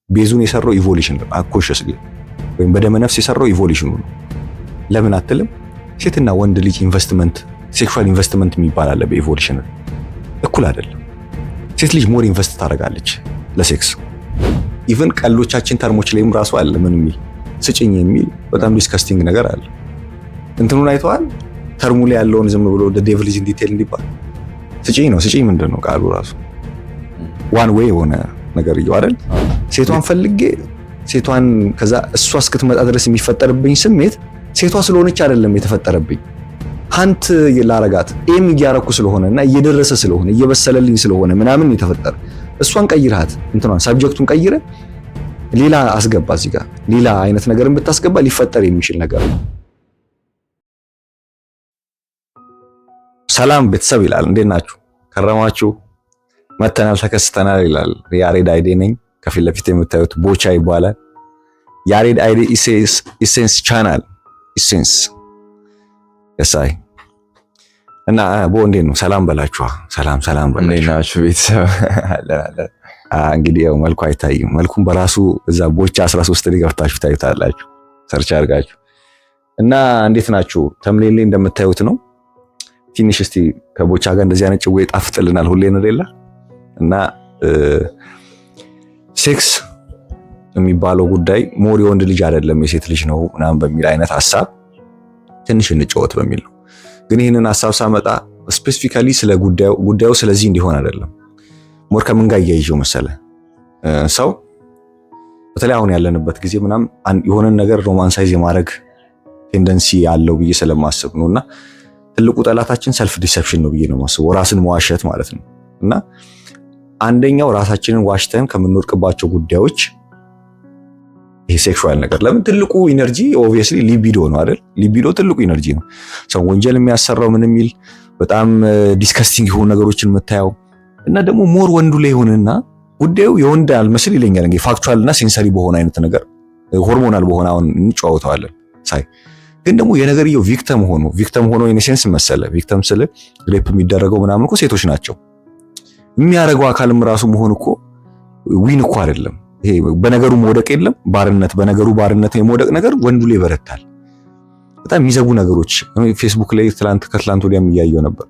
ቤዙን የሰራው ኢቮሉሽን ነው አኮንሺየስሊ ወይም በደመ ነፍስ የሰራው ኢቮሉሽኑ ነው። ለምን አትልም? ሴትና ወንድ ልጅ ኢንቨስትመንት ሴክሹዋል ኢንቨስትመንት የሚባል አለ በኢቮሉሽን እኩል አይደለም። ሴት ልጅ ሞር ኢንቨስት ታደርጋለች ለሴክስ። ኢቭን ቀሎቻችን ተርሞች ላይም ራሱ አለ ምን የሚል ስጭኝ የሚል በጣም ዲስከስቲንግ ነገር አለ። እንትኑን አይተዋል ተርሙ ላይ ያለውን ዝም ብሎ the devil is in detail እንዲባል ስጭኝ ነው። ስጭኝ ምንድን ነው ቃሉ ራሱ ዋን ዌይ የሆነ ነገር ይው አይደል? ሴቷን ፈልጌ ሴቷን ከዛ እሷ እስክትመጣ ድረስ የሚፈጠርብኝ ስሜት ሴቷ ስለሆነች አይደለም የተፈጠረብኝ ሀንት ላረጋት ኤም እያረኩ ስለሆነና እየደረሰ ስለሆነ እየበሰለልኝ ስለሆነ ምናምን የተፈጠረ እሷን ቀይርሃት እንትኗን ሳብጀክቱን ቀይረ ሌላ አስገባ እዚህ ጋር ሌላ አይነት ነገርን ብታስገባ ሊፈጠር የሚችል ነገር ነው። ሰላም ቤተሰብ ይላል። እንዴት ናችሁ? ከረማችሁ? መተናል ተከስተናል ይላል። ያሬድ አይዴ ነኝ። ከፊት ለፊት የምታዩት ቦቻ ይባላል። ያሬድ አይዴ ኢሴንስ ቻናል ኢሴንስ የሳይ እና እንዴት ነው? ሰላም በላችኋ። ሰላም በላችሁ። እንዴት ናችሁ ቤተሰብ? እንግዲህ ያው መልኩ አይታይም። መልኩን በራሱ እዛ ቦቻ 13 ላይ ገብታችሁ ታዩታላችሁ ሰርች አድርጋችሁ እና እንዴት ናችሁ? ተምሌል ላይ እንደምታዩት ነው። ትንሽ እስቲ ከቦቻ ጋር እንደዚህ አይነት ጭዌ ጣፍጥልናል ሁሌ እንደሌላ እና ሴክስ የሚባለው ጉዳይ ሞር የወንድ ልጅ አይደለም የሴት ልጅ ነው ምናምን በሚል አይነት ሐሳብ ትንሽ እንጫወት በሚል ነው። ግን ይህንን ሐሳብ ሳመጣ ስፔሲፊካሊ ስለ ጉዳዩ ስለዚህ እንዲሆን አይደለም። ሞር ከምን ጋር እያይዤው መሰለ ሰው በተለይ አሁን ያለንበት ጊዜ ምናምን የሆነን ነገር ሮማንሳይዝ የማድረግ ቴንደንሲ ያለው ብዬ ስለማስብ ነውና ትልቁ ጠላታችን ሰልፍ ዲሰፕሽን ነው ብዬ ነው የማስበው። ራስን መዋሸት ማለት ነው። እና አንደኛው ራሳችንን ዋሽተን ከምንወድቅባቸው ጉዳዮች ይሄ ሴክሹዋል ነገር ለምን ትልቁ ኢነርጂ ኦብቪየስሊ ሊቢዶ ነው አይደል? ሊቢዶ ትልቁ ኢነርጂ ነው። ሰው ወንጀል የሚያሰራው ምን የሚል በጣም ዲስከስቲንግ የሆኑ ነገሮችን የምታየው እና ደግሞ ሞር ወንዱ ላይ ሆነና ጉዳዩ የወንድ አልመስል ይለኛል እንግዲህ ፋክቹዋል እና ሴንሰሪ በሆነ አይነት ነገር ሆርሞናል በሆነ አሁን እንጫወተዋለን ሳይ ግን ደግሞ የነገርየው ቪክተም ሆኖ ኢነሴንስ መሰለ ቪክተም ስለ ሬፕ የሚደረገው ምናምን እኮ ሴቶች ናቸው። የሚያረጋው አካልም ራሱ መሆን እኮ ዊን እኮ አይደለም። ይሄ በነገሩ መውደቅ የለም በነገሩ ባርነት የመውደቅ ነገር ወንዱ ላይ ይበረታል። በጣም የሚዘጉ ነገሮች ፌስቡክ ላይ ከትላንት ወዲያም እያየው ነበር።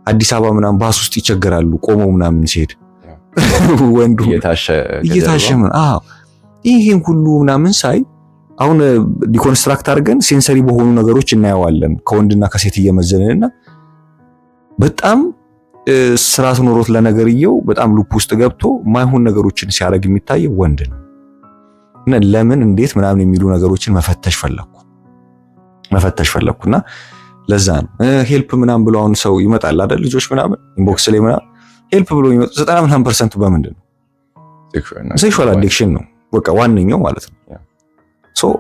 አዲስ አበባ ምናምን ባስ ውስጥ ይቸገራሉ ቆመው ምናምን ሲሄድ ወንዱ እየታሸ ይሄን ሁሉ ምናምን ሳይ አሁን ዲኮንስትራክት አድርገን ሴንሰሪ በሆኑ ነገሮች እናየዋለን ከወንድና ከሴት እየመዘነንና በጣም ስርዓት ኖሮት ለነገርየው በጣም ሉፕ ውስጥ ገብቶ ማይሆን ነገሮችን ሲያደርግ የሚታየው ወንድ ነው። እና ለምን እንዴት ምናምን የሚሉ ነገሮችን መፈተሽ ፈለኩና ለዛ ነው ሄልፕ ምናምን ብሎ አሁን ሰው ይመጣል አይደል? ልጆች ምናምን ኢንቦክስ ላይ ምናምን ሄልፕ ብሎ ይመጣ 90% በምንድን ነው? ሴክሹዋል አዲክሽን ነው በቃ ዋነኛው ማለት ነው። ሶ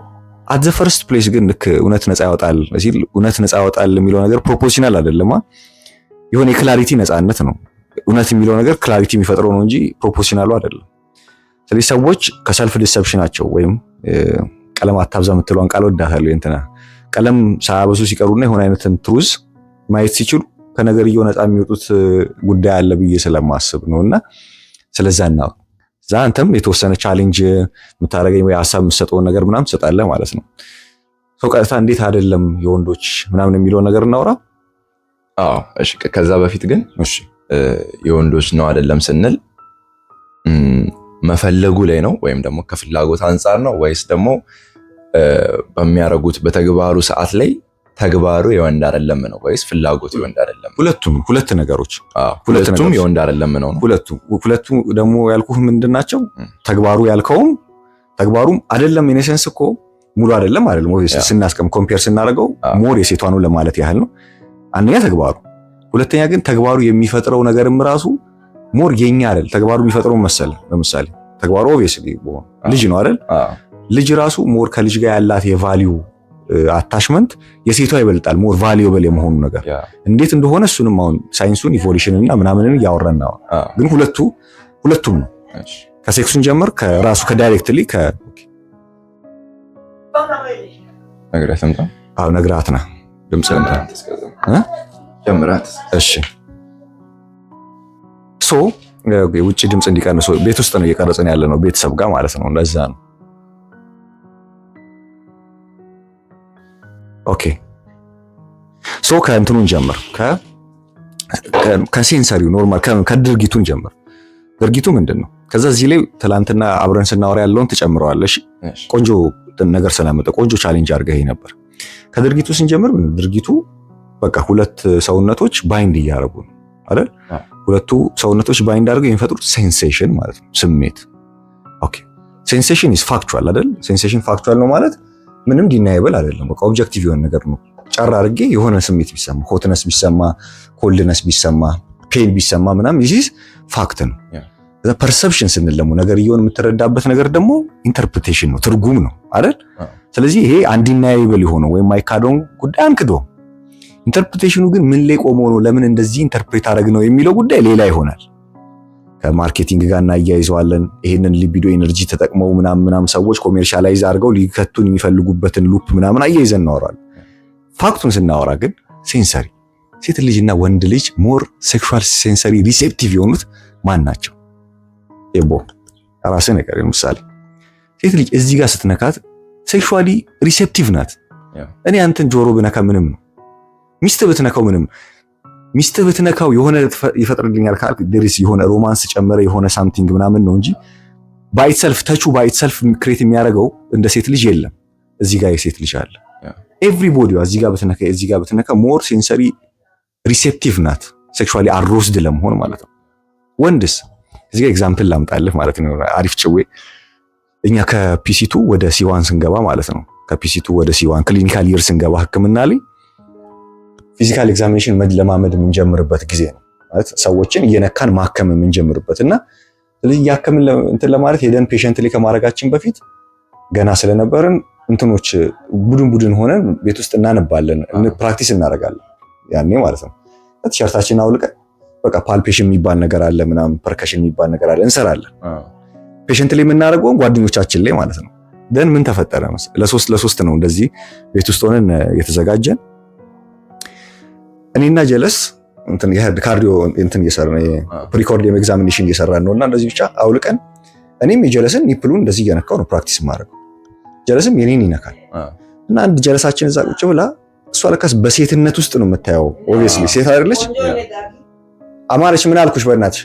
አት ዘ ፈርስት ፕሌስ ግን ልክ እውነት ነፃ ያወጣል የሚለው ነገር ፕሮፖርሽናል አይደለም። የሆነ የክላሪቲ ነፃነት ነው። እውነት የሚለው ነገር ክላሪቲ የሚፈጥረው ነው እንጂ ፕሮፖርሽናሉ አይደለም። ስለዚህ ሰዎች ከሰልፍ ዲሰፕሽናቸው ወይም ቀለም አታብዛ የምትለውን ቃል ወዳታለሁ እንትና ቀለም ሳያበሱ ሲቀሩና የሆነ አይነትን ትሩዝ ማየት ሲችሉ ከነገርየው ነፃ የሚወጡት ጉዳይ አለ ብዬ ስለማስብ ነውና ስለዛና አንተም የተወሰነ ቻሌንጅ የምታደርገኝ ወይ ሐሳብ የምትሰጠውን ነገር ምናምን ትሰጣለህ ማለት ነው። ሰው ቀጥታ እንዴት አይደለም የወንዶች ምናምን የሚለው ነገር እናውራ። እሺ ከዛ በፊት ግን እሺ የወንዶች ነው አይደለም ስንል መፈለጉ ላይ ነው ወይም ደግሞ ከፍላጎት አንፃር ነው ወይስ ደግሞ በሚያረጉት በተግባሩ ሰዓት ላይ ተግባሩ የወንድ አይደለም ነው ወይስ ፍላጎቱ የወንድ አይደለም? ሁለት ነገሮች። ሁለቱም የወንድ አይደለም ነው። ሁለቱ ደግሞ ያልኩህ ምንድናቸው? ተግባሩ ያልከውም ተግባሩም አይደለም ኢነሴንስ እኮ ሙሉ አይደለም ስናስቀም ኮምፔር ስናደርገው ሞር የሴቷ ነው ለማለት ያህል ነው። አንደኛ ተግባሩ፣ ሁለተኛ ግን ተግባሩ የሚፈጥረው ነገርም ራሱ ሞር የኛ አይደል ተግባሩ የሚፈጥረው መሰለ። ለምሳሌ ተግባሩ ኦብቪየስሊ ልጅ ነው አይደል? ልጅ ራሱ ሞር ከልጅ ጋር ያላት የቫልዩ አታችመንት የሴቷ ይበልጣል ሞር ቫልዩብል የመሆኑ ነገር እንዴት እንደሆነ እሱንም አሁን ሳይንሱን ኢቮሉሽንና ምናምንን ያወራን ነው። ግን ሁለቱም ነው። ከሴክሱን ጀምር ከራሱ ከዳይሬክትሊ ነግራትና ድምጽ ጀምራት። እሺ ሶ ውጭ ድምጽ እንዲቀንሱ ቤት ውስጥ ነው እየቀረጽን ያለ ነው ቤተሰብ ጋር ማለት ነው። ለዛ ነው። ኦኬ ሶ ከእንትኑን ጀምር ከሴንሰሪው ኖርማል ከድርጊቱን ጀምር። ድርጊቱ ምንድን ነው? ከዛ እዚህ ላይ ትላንትና አብረን ስናወራ ያለውን ትጨምረዋለሽ። ቆንጆ ነገር ስለመጣ ቆንጆ ቻሌንጅ አድርገህ ነበር። ከድርጊቱ ስንጀምር ድርጊቱ በቃ ሁለት ሰውነቶች ባይንድ እያደረጉ ነው አይደል? ሁለቱ ሰውነቶች ባይንድ አድርገው የሚፈጥሩት ሴንሴሽን ማለት ነው፣ ስሜት። ኦኬ ሴንሴሽን ኢዝ ፋክቹዋል አይደል? ሴንሴሽን ፋክቹዋል ነው ማለት ምንም ዲናይብል አይደለም። በቃ ኦብጀክቲቭ የሆነ ነገር ነው። ጫራ አድርጌ የሆነ ስሜት ቢሰማ፣ ሆትነስ ቢሰማ፣ ኮልድነስ ቢሰማ፣ ፔን ቢሰማ ምናምን ይህ ፋክት ነው። ፐርሰፕሽን ስንል ደግሞ ነገርየውን የምትረዳበት ነገር ደግሞ ኢንተርፕሬቴሽን ነው፣ ትርጉም ነው አይደል? ስለዚህ ይሄ አንዲናይብል የሆነው ወይም ማይካዶን ጉዳይ አንክዶ፣ ኢንተርፕሬቴሽኑ ግን ምን ላይ ቆሞ ነው ለምን እንደዚህ ኢንተርፕሬት አደረግ ነው የሚለው ጉዳይ ሌላ ይሆናል። ከማርኬቲንግ ጋር እናያይዘዋለን። ይሄንን ሊቢዶ ኤነርጂ ተጠቅመው ምናምን ሰዎች ኮሜርሻላይዝ አድርገው ሊከቱን የሚፈልጉበትን ሉፕ ምናምን አያይዘን እናወራለን። ፋክቱን ስናወራ ግን ሴንሰሪ ሴት ልጅና ወንድ ልጅ ሞር ሴክሹዋል ሴንሰሪ ሪሴፕቲቭ የሆኑት ማን ናቸው? ኤቦ ራስህ ነገር ለምሳሌ ሴት ልጅ እዚህ ጋር ስትነካት ሴክሹዋሊ ሪሴፕቲቭ ናት። እኔ አንተን ጆሮ ብነካ ምንም ነው፣ ሚስት ብትነካው ምንም፣ ሚስት ብትነካው የሆነ ይፈጥርልኛል ካልክ ድሪስ የሆነ ሮማንስ ጨመረ የሆነ ሳምቲንግ ምናምን ነው እንጂ ባይትሰልፍ ተቹ ባይትሰልፍ ክሬት የሚያደርገው እንደ ሴት ልጅ የለም። እዚህ ጋር የሴት ልጅ አለ። ኤቭሪቦዲዋ እዚህ ጋር ብትነካ ሞር ሴንሰሪ ሪሴፕቲቭ ናት፣ ሴክሹዋሊ አሮስድ ለመሆን ማለት ነው። ወንድስ እዚህ ጋር ኤግዛምፕል ላምጣልህ ማለት ነው። አሪፍ ጭዌ እኛ ከፒሲ2 ወደ ሲዋን ስንገባ ማለት ነው። ከፒሲ2 ወደ ሲዋን ክሊኒካል ይር ስንገባ ህክምና ላይ ፊዚካል ኤግዛሚኔሽን መለማመድ የምንጀምርበት ጊዜ ነው ማለት ሰዎችን እየነካን ማከም የምንጀምርበት እና ስለዚህ ያከምን እንትን ለማለት ሄደን ፔሸንት ላይ ከማድረጋችን በፊት ገና ስለነበርን እንትኖች ቡድን ሆነን ቤት ውስጥ እናነባለን፣ ፕራክቲስ እናደርጋለን ያኔ ማለት ነው። ቲሸርታችንን አውልቀን በቃ ፓልፔሽን የሚባል ነገር አለ ምናምን ፐርከሽን የሚባል ነገር አለ እንሰራለን። ፔሸንት ላይ የምናደርገው ጓደኞቻችን ላይ ማለት ነው። ደን ምን ተፈጠረ መሰለህ? ለሶስት ነው እንደዚህ ቤት ውስጥ ሆነን የተዘጋጀን እኔና ጀለስ እንትን ካርዲዮ እንትን እየሰራን ፕሪኮርዲየም ኤግዛሚኔሽን እየሰራን ነውና እንደዚህ ብቻ አውልቀን እኔም የጀለስን ኒፕሉን እንደዚህ እየነካው ነው ፕራክቲስ ማድረግ። ጀለስም የኔን ይነካል እና አንድ ጀለሳችን እዛ ቁጭ ብላ እሷ ለካስ በሴትነት ውስጥ ነው የምታየው። ኦብቪየስሊ ሴት አይደለች። አማረች ምን አልኩሽ በእናትሽ?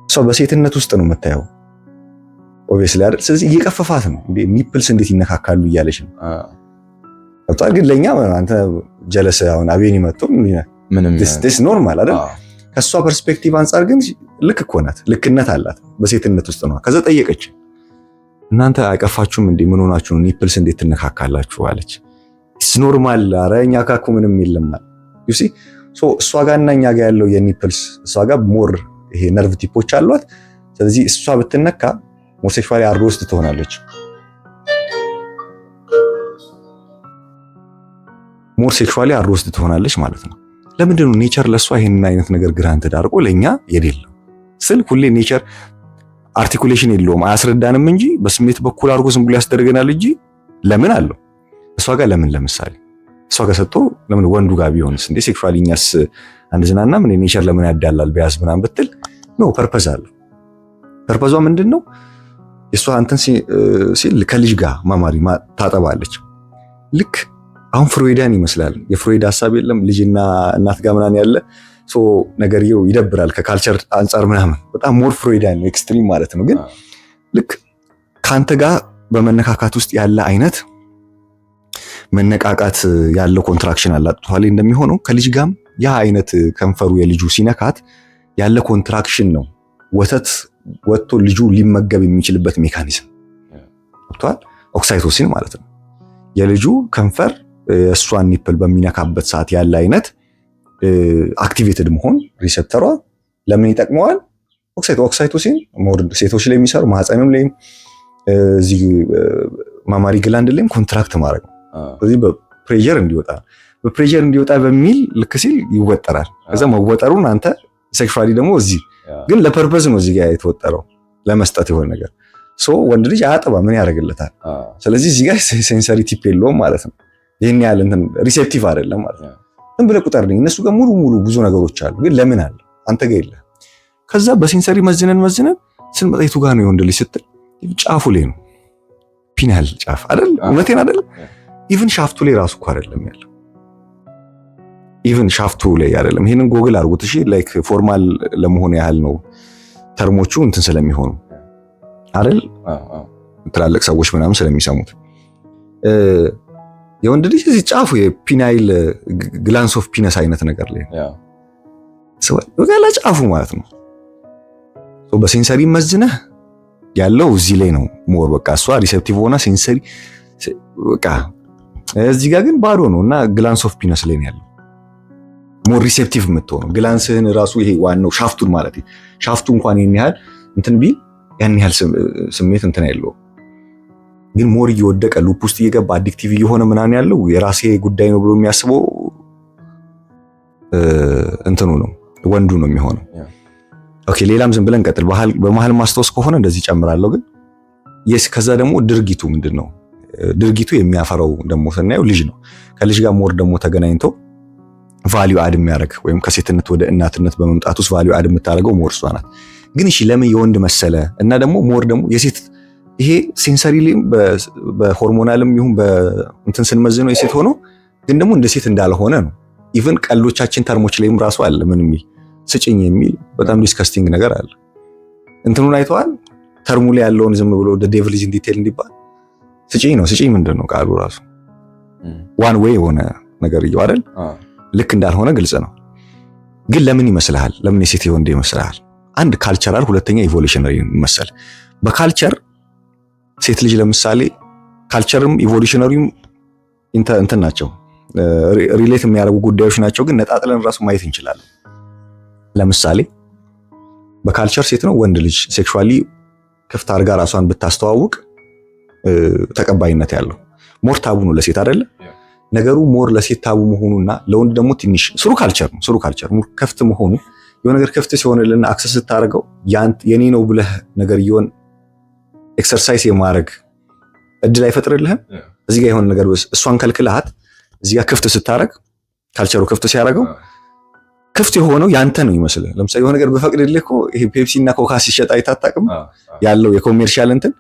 እሷ በሴትነት ውስጥ ነው የምታየው ኦብቪየስሊ አይደል? ስለዚህ እየቀፈፋት ነው እንዴ ኒፕልስ እንዴት ይነካካሉ እያለች ነው። አጣር ግን ለኛ አንተ ጀለስ አሁን አቤኒ መጥቶ ምንም ዲስ ኖርማል አይደል? ከሷ ፐርስፔክቲቭ አንፃር ግን ልክ እኮ ናት፣ ልክነት አላት። በሴትነት ውስጥ ነው። ከዛ ጠየቀች እናንተ አይቀፋችሁም እንዴ? ምን ሆናችሁ ነው ኒፕልስ እንዴት ትነካካላችሁ አለች። ኢትስ ኖርማል። ኧረ እኛ ካኩ ምንም የለም ዩ ሲ ሶ እሷ ጋርና እኛ ጋር ያለው የኒፕልስ እሷ ጋር ሞር ይሄ ነርቭ ቲፖች አሏት። ስለዚህ እሷ ብትነካ ሞር ሴክሹዋሊ አሮስድ ትሆናለች፣ ሞር ሴክሹዋሊ አሮስድ ትሆናለች ማለት ነው። ለምንድን ነው ኔቸር ለሷ ይሄንን አይነት ነገር ግራንትድ አድርጎ ለኛ የሌለው ስል ሁሌ ኔቸር አርቲኩሌሽን የለውም አያስረዳንም እንጂ በስሜት በኩል አድርጎ ዝም ብሎ ያስደርገናል እንጂ ለምን አለው እሷ ጋር ለምን እሷ ጋር ሰጥቶ ለምን ወንዱ ጋር ቢሆንስ እንዴ ሴክሹዋሊ እኛስ አንዝናና ምን ኔቸር ለምን ያዳላል ቢያዝ ምናምን ብትል ኖ ፐርፐዝ አለው። ፐርፐዟ ምንድነው? የሷ አንተን ሲል ከልጅ ጋር ማማሪ ታጠባለች። ልክ አሁን ፍሮይዳን ይመስላል። የፍሮይድ ሐሳብ የለም ልጅና እናት ጋር ምናምን ያለ ሶ ነገርየው ይደብራል ከካልቸር አንፃር ምናምን በጣም ሞር ፍሮይዳን ነው ኤክስትሪም ማለት ነው። ግን ልክ ካንተ ጋር በመነካካት ውስጥ ያለ አይነት መነቃቃት ያለው ኮንትራክሽን አላጥቷል እንደሚሆነው ከልጅ ጋርም ያ አይነት ከንፈሩ የልጁ ሲነካት ያለ ኮንትራክሽን ነው ወተት ወጥቶ ልጁ ሊመገብ የሚችልበት ሜካኒዝም ወጥቷል። ኦክሳይቶሲን ማለት ነው። የልጁ ከንፈር እሷን ኒፕል በሚነካበት ሰዓት ያለ አይነት አክቲቬትድ መሆን ሪሴፕተሯ ለምን ይጠቅመዋል? ኦክሳይቶሲን ሴቶች ላይ የሚሰሩ ማህፀንም ላይ እዚህ ማማሪ ግላንድ ላይም ኮንትራክት ማድረግ ነው። ስለዚህ በፕሬዠር እንዲወጣ በሚል ልክ ሲል ይወጠራል። ከዛ መወጠሩን አንተ ሴክሹዋሊ ደግሞ እዚህ ግን ለፐርፐዝ ነው እዚህ ጋር የተወጠረው ለመስጠት የሆነ ነገር ሶ ወንድ ልጅ አያጠባ ምን ያደርግለታል? ስለዚህ እዚህ ጋር ሴንሰሪ ቲፕ የለውም ማለት ነው። ይሄን ያህል እንትን ሪሴፕቲቭ አይደለም ማለት ነው። ዝም ብለህ ቁጠርልኝ። እነሱ ጋር ሙሉ ብዙ ነገሮች አሉ፣ ግን ለምን አለ አንተ ጋር የለ። ከዛ በሴንሰሪ መዝነን ስንመጣ የቱ ጋር ነው የወንድ ልጅ ስትል ጫፉ ላይ ነው። ፒናል ጫፍ አይደል? እውነቴን አይደል? ኢቭን ሻፍቱ ላይ ራሱ እኮ አይደለም ያለው። ኢቭን ሻፍቱ ላይ አይደለም። ይሄንን ጎግል አድርጉት እሺ። ላይክ ፎርማል ለመሆን ያህል ነው ተርሞቹ እንትን ስለሚሆኑ አይደል? ትላልቅ ሰዎች ምናምን ስለሚሰሙት የወንድ ልጅ እዚህ ጫፉ የፒናይል ግላንስ ኦፍ ፒነስ አይነት ነገር ላይ ነው ጫፉ ማለት ነው። በሴንሰሪ መዝነህ ያለው እዚህ ላይ ነው ሞር በቃ እሷ ሪሴፕቲቭ ሆና ሴንሰሪ በቃ እዚህ ጋር ግን ባዶ ነው እና ግላንስ ኦፍ ፒነስ ላይ ነው ያለው ሞር ሪሴፕቲቭ የምትሆነው ግላንስህን ራሱ ይሄ ዋናው ሻፍቱን ማለት ሻፍቱ እንኳን ይሄን ያህል እንትን ቢል ያን ያህል ስሜት እንትን ያለው ግን ሞር እየወደቀ ሉፕ ውስጥ እየገባ አዲክቲቭ እየሆነ ምናምን ያለው የራሴ ጉዳይ ነው ብሎ የሚያስበው እንትኑ ነው ወንዱ ነው የሚሆነው። ኦኬ ሌላም ዝም ብለን ቀጥል። በመሃል ማስታወስ ከሆነ እንደዚህ ጨምራለሁ። ግን ከዛ ደግሞ ድርጊቱ ምንድነው? ድርጊቱ የሚያፈራው ደግሞ ስናየው ልጅ ነው። ከልጅ ጋር ሞር ደግሞ ተገናኝቶ ቫልዩ አድ የሚያደርግ ወይም ከሴትነት ወደ እናትነት በመምጣት ውስጥ ቫልዩ አድ የምታደርገው ሞር እሷ ናት። ግን እሺ ለምን የወንድ መሰለ? እና ደግሞ ሞር ደግሞ የሴት ይሄ ሴንሰሪሊም በሆርሞናልም ይሁን በእንትን ስንመዝነው የሴት ሆኖ ግን ደግሞ እንደ ሴት እንዳልሆነ ነው። ኢቭን ቀሎቻችን ተርሞች ላይም ራሱ አለ ምን የሚል ስጭኝ የሚል በጣም ዲስከስቲንግ ነገር አለ። እንትኑን አይተዋል? ተርሙ ላይ ያለውን ዝም ብሎ the devil is in detail እንዲባል ስጭኝ ነው። ስጭኝ ምንድን ነው ቃሉ ራሱ ዋን ዌይ የሆነ ነገር ይው አይደል? ልክ እንዳልሆነ ግልጽ ነው። ግን ለምን ይመስልሃል? ለምን የሴት የወንድ ይመስልሃል? አንድ ካልቸራል፣ ሁለተኛ ኢቮሉሽነሪ ይመስል። በካልቸር ሴት ልጅ ለምሳሌ ካልቸርም ኢቮሉሽነሪም እንትን ናቸው፣ ሪሌት የሚያደርጉ ጉዳዮች ናቸው። ግን ነጣጥለን ራሱ ማየት እንችላለን። ለምሳሌ በካልቸር ሴት ነው ወንድ ልጅ ሴክሹዋሊ ክፍት አድርጋ ራሷን ብታስተዋውቅ ተቀባይነት ያለው ሞር ታቡ ነው ለሴት አይደለ? ነገሩ ሞር ለሴት ታቡ መሆኑና ለወንድ ደግሞ ትንሽ ስሩ ካልቸር ከፍት መሆኑ የሆነ ነገር ከፍት ሲሆንልና አክሰስ ስታደርገው የኔ ነው ብለህ ነገር ይሆን ኤክሰርሳይዝ የማድረግ እድል አይፈጥርልህም? እዚህ ጋር የሆነ ነገር እሷን ከልክለሃት እዚህ ጋር ክፍት ስታደርግ ካልቸሩ ክፍት ሲያደርገው ክፍት የሆነው ያንተ ነው ይመስልህ። ለምሳሌ የሆነ ነገር በፈቅድልህ እኮ ይሄ ፔፕሲ እና ኮካ ሲሸጥ አይታጣቅም ያለው የኮሜርሻል እንትን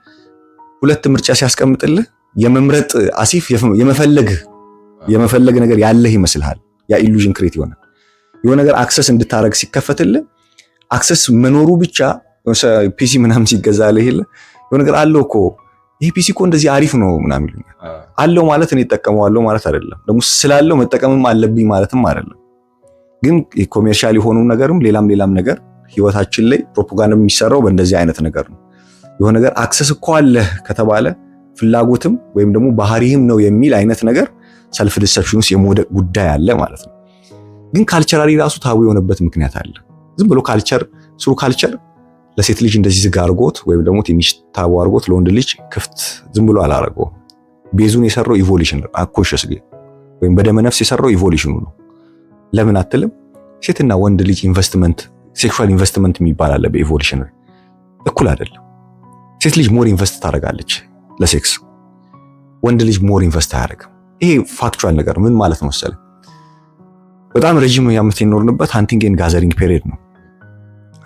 ሁለት ምርጫ ሲያስቀምጥልህ የመምረጥ አሲፍ የመፈለግ ነገር ያለህ ይመስልሃል። ያ ኢሉዥን ክሬት ይሆናል። የሆነ ነገር አክሰስ እንድታረግ ሲከፈትልህ አክሰስ መኖሩ ብቻ ፒሲ ምናምን ሲገዛልህ ይሄ የሆነ ነገር አለው እኮ ይሄ ፒሲ እኮ እንደዚህ አሪፍ ነው ምናምን ይሉኛል። አለው ማለት እኔ እጠቀመዋለሁ ማለት አይደለም። ደግሞ ስላለው መጠቀምም አለብኝ ማለትም አይደለም። ግን ኮሜርሻል የሆኑ ነገርም ሌላም ነገር ህይወታችን ላይ ፕሮፓጋንዳ የሚሰራው በእንደዚህ አይነት ነገር ነው። የሆነ ነገር አክሰስ እኮ አለህ ከተባለ ፍላጎትም ወይም ደግሞ ባህሪህም ነው የሚል አይነት ነገር ሰልፍ ዲሰፕሽን ውስጥ የመውደቅ ጉዳይ አለ ማለት ነው። ግን ካልቸራሊ ራሱ ታቡ የሆነበት ምክንያት አለ። ዝም ብሎ ካልቸር ለሴት ልጅ እንደዚህ ዝግ አድርጎት ወይም ደግሞ ትንሽ ታቡ አድርጎት ለወንድ ልጅ ክፍት ዝም ብሎ አላረገውም። ቤዙን የሰራው ኢቮሉሽን አኮንሺየስ ወይም በደመ ነፍስ የሰራው ኢቮሉሽኑ ነው። ለምን አትልም? ሴትና ወንድ ልጅ ኢንቨስትመንት ሴክሹዋል ኢንቨስትመንት የሚባል አለ በኢቮሉሽን እኩል አይደለም። ሴት ልጅ ሞር ኢንቨስት ታደርጋለች ለሴክስ፣ ወንድ ልጅ ሞር ኢንቨስት አያደርግም። ይሄ ፋክቹዋል ነገር ምን ማለት ነው መሰለህ? በጣም ረጅም ዓመት የኖርንበት ሃንቲንግ ኤንድ ጋዘሪንግ ፔሪድ ነው።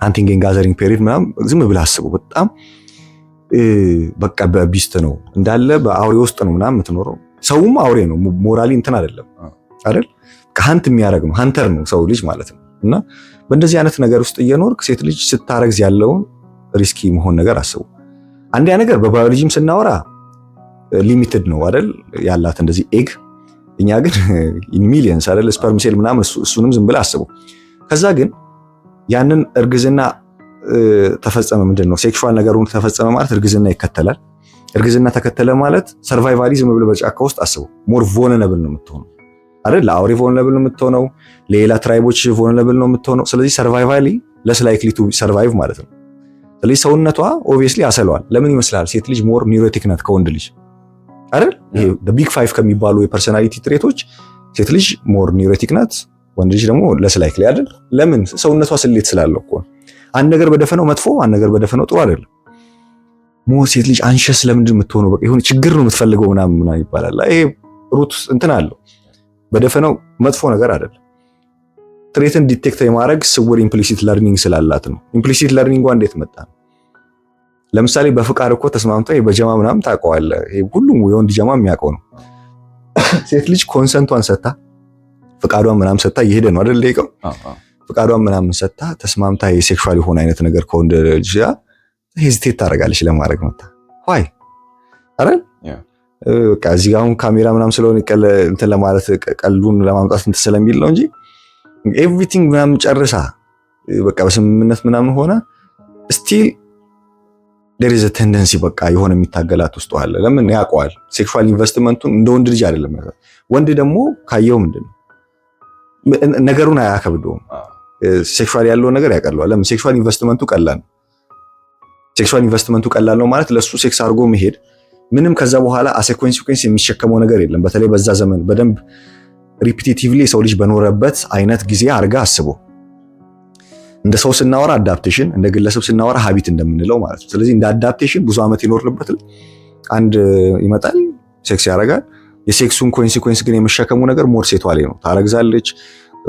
ሃንቲንግ ኤንድ ጋዘሪንግ ፔሪድ ምናምን ዝም ብለህ አስበው። በጣም በቃ በቢስት ነው እንዳለ በአውሬ ውስጥ ነው ምናምን የምትኖረው። ሰውም አውሬ ነው ሞራሊ እንትን አይደለም አይደል? ከሃንት የሚያደርግ ነው፣ ሃንተር ነው ሰው ልጅ ማለት ነው። እና በእንደዚህ አይነት ነገር ውስጥ እየኖርክ ሴት ልጅ ስታረግዝ ያለውን ሪስኪ መሆን ነገር አስቡ። አንዲያ ነገር በባዮሎጂም ስናወራ ሊሚትድ ነው አይደል ያላት እንደዚህ ኤግ። እኛ ግን ኢን ሚሊየንስ አይደል ስፐርም ሴል ምናምን እሱንም ዝም ብለህ አስበው። ከዛ ግን ያንን እርግዝና ተፈጸመ ምንድነው ሴክሹዋል ነገሩን ተፈጸመ ማለት እርግዝና ይከተላል። እርግዝና ተከተለ ማለት ሰርቫይቫሊዝም ብለህ በጫካ ውስጥ አስበው። ሞር ቮልነብል ነው የምትሆነው አይደል? ለአውሬ ቮልነብል ነው የምትሆነው፣ ሌላ ትራይቦች ቮልነብል ነው የምትሆነው። ስለዚህ ሰርቫይቫሊ ለስ ላይክሊ ቱ ሰርቫይቭ ማለት ነው። ስለዚህ ሰውነቷ ኦብቪየስሊ ያሰለዋል። ለምን ይመስላል? ሴት ልጅ ሞር ኒውሮቲክ ናት ከወንድ ልጅ አይደል? ይሄ ቢግ 5 ከሚባሉ የፐርሶናሊቲ ትሬቶች ሴት ልጅ ሞር ኒውሮቲክ ናት፣ ወንድ ልጅ ደግሞ ለስ ላይክሊ አይደል? ለምን? ሰውነቷ ስሌት ስላለው እኮ። አንድ ነገር በደፈነው መጥፎ፣ አንድ ነገር በደፈነው ጥሩ አይደለም። ሞር ሴት ልጅ አንሸስ ለምንድን የምትሆነው? በቃ የሆነ ችግር ነው የምትፈልገው ምናምን ይባላል። ይሄ ሩት እንትን አለው። በደፈነው መጥፎ ነገር አይደለም። ትሬትን ዲቴክት የማድረግ ስውር ኢምፕሊሲት ለርኒንግ ስላላት ነው። ኢምፕሊሲት ለርኒንጓ እንዴት መጣ? ለምሳሌ በፍቃድ እኮ ተስማምተው በጀማ ምናምን ታውቀዋለህ። ይሄ ሁሉም የወንድ ጀማ የሚያውቀው ነው። ሴት ልጅ ኮንሰንቷን ሰጥታ ፍቃዷን ምናምን ሰጥታ እየሄደ ነው አይደል? ደቂቃው ፍቃዷን ምናምን ሰጥታ ተስማምታ የሴክሹዋል የሆነ አይነት ነገር ከወንድ ልጅ ጋር ሄዚቴት ታደርጋለች ለማድረግ መጣ ዋይ አይደል? በቃ እዚህ ጋር አሁን ካሜራ ምናምን ስለሆነ እንትን ለማለት ቀሉን ለማምጣት እንትን ስለሚል ነው እንጂ ኤቭሪቲንግ ምናምን ጨርሳ በቃ በስምምነት ምናምን ሆነ ስቲል there is a tendency በቃ የሆነ የሚታገላት ውስጥ አለ። ለምን ያውቀዋል ሴክሹዋል ኢንቨስትመንቱን እንደ ወንድ ልጅ አይደለም። ወንድ ደግሞ ካየው ምንድነው ነገሩን አያከብደውም። ሴክሹዋል ያለው ነገር ያቀለዋል። ለምን ሴክሹዋል ኢንቨስትመንቱ ቀላል ነው። ሴክሹዋል ኢንቨስትመንቱ ቀላል ነው ማለት ለሱ ሴክስ አድርጎ መሄድ ምንም ከዛ በኋላ አስ ኮንሲኩዌንስ የሚሸከመው ነገር የለም። በተለይ በዛ ዘመን በደንብ ሪፒቲቲቭሊ ሰው ልጅ በኖረበት አይነት ጊዜ አድርጋ አስቦ እንደ ሰው ስናወራ አዳፕቴሽን፣ እንደ ግለሰብ ስናወራ ሀቢት እንደምንለው ማለት ነው። ስለዚህ እንደ አዳፕቴሽን ብዙ ዓመት ይኖርንበት አንድ ይመጣል ሴክስ ያደርጋል። የሴክሱን ኮንሲኩዌንስ ግን የሚሸከሙ ነገር ሞር ሴቷ ላይ ነው። ታረግዛለች።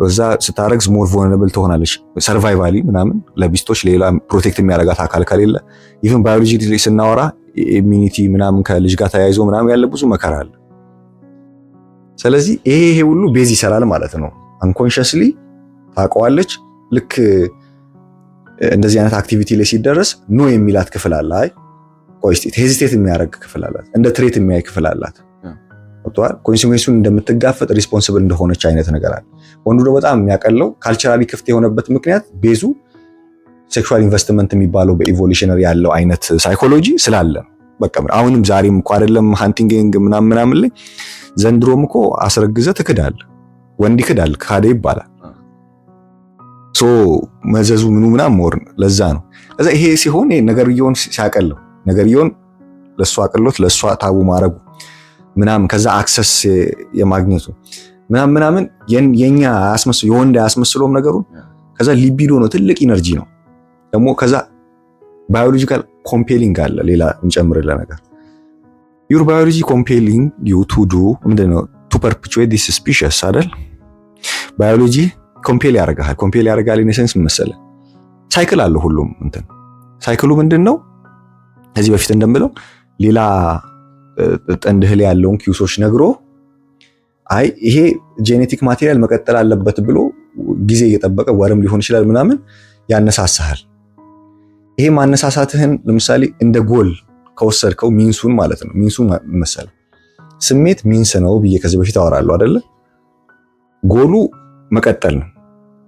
እዛ ስታረግዝ ሞር ቮልነብል ትሆናለች። ሰርቫይቫሊ ምናምን ለቢስቶች ሌላ ፕሮቴክት የሚያደርጋት አካል ከሌለ ኢቭን ባዮሎጂ ላይ ስናወራ ኢሚኒቲ ምናምን ከልጅ ጋር ተያይዞ ምናምን ያለ ብዙ መከራ አለ። ስለዚህ ይሄ ሁሉ ቤዝ ይሰራል ማለት ነው። አንኮንሺየስሊ ታውቀዋለች። ልክ እንደዚህ አይነት አክቲቪቲ ላይ ሲደረስ ኖ የሚላት ክፍል አለ። አይ ቆይ እስቲ ሄዚቴት የሚያደርግ ክፍል አላት። እንደ ትሬት የሚያይ ክፍል አላት። ወጥቷል። ኮንሲኩዌንሱን እንደምትጋፈጥ ሪስፖንሲብል እንደሆነች አይነት ነገር አለ። ወንዱ ደግሞ በጣም የሚያቀለው ካልቸራሊ ክፍት የሆነበት ምክንያት ቤዙ ሴክሹዋል ኢንቨስትመንት የሚባለው በኢቮሉሽነሪ ያለው አይነት ሳይኮሎጂ ስላለ በቃ አሁንም ዛሬም እኮ አይደለም ሃንቲንግ ምናምን ላይ ዘንድሮም እኮ አስረግዘ ትክዳል። ወንድ ይክዳል ካደ ይባላል። ሶ መዘዙ ምናምን ሞር ለዛ ነው። ከዛ ይሄ ሲሆን ነገርየውን ሲያቀለው ነገርየውን ለሷ አቀሎት ለሷ ታቡ ማረጉ ምናምን ከዛ አክሰስ የማግኘቱ ምናምን የኛ አያስመስለው የወንድ አያስመስለውም ነገሩን። ከዛ ሊቢዶ ነው ትልቅ ኢነርጂ ነው ደግሞ። ከዛ ባዮሎጂካል ኮምፔሊንግ አለ ሌላ እንጨምርለ ነገር ዩር ባዮሎጂ ኮምፔሊንግ ዩ ቱ ዱ ምንድነው ቱ ፐርፔቹዌት ዲስ ስፒሺስ አይደል? ባዮሎጂ ኮምፔል ያደርጋል ኢነሰንስ መሰለ ሳይክል አለው ሁሉም እንትን ሳይክሉ ምንድነው? ከዚህ በፊት እንደምለው ሌላ ጥንድ እህል ያለውን ኪውሶች ነግሮ አይ ይሄ ጄኔቲክ ማቴሪያል መቀጠል አለበት ብሎ ጊዜ እየጠበቀ ወርም ሊሆን ይችላል ምናምን ያነሳሳሃል። ይሄ ማነሳሳትህን ለምሳሌ እንደ ጎል ከወሰድከው ሚንሱን ማለት ነው። ሚንሱን መሰለ ስሜት ሚንስ ነው ብዬ ከዚህ በፊት አወራለሁ አይደለ? ጎሉ መቀጠል ነው።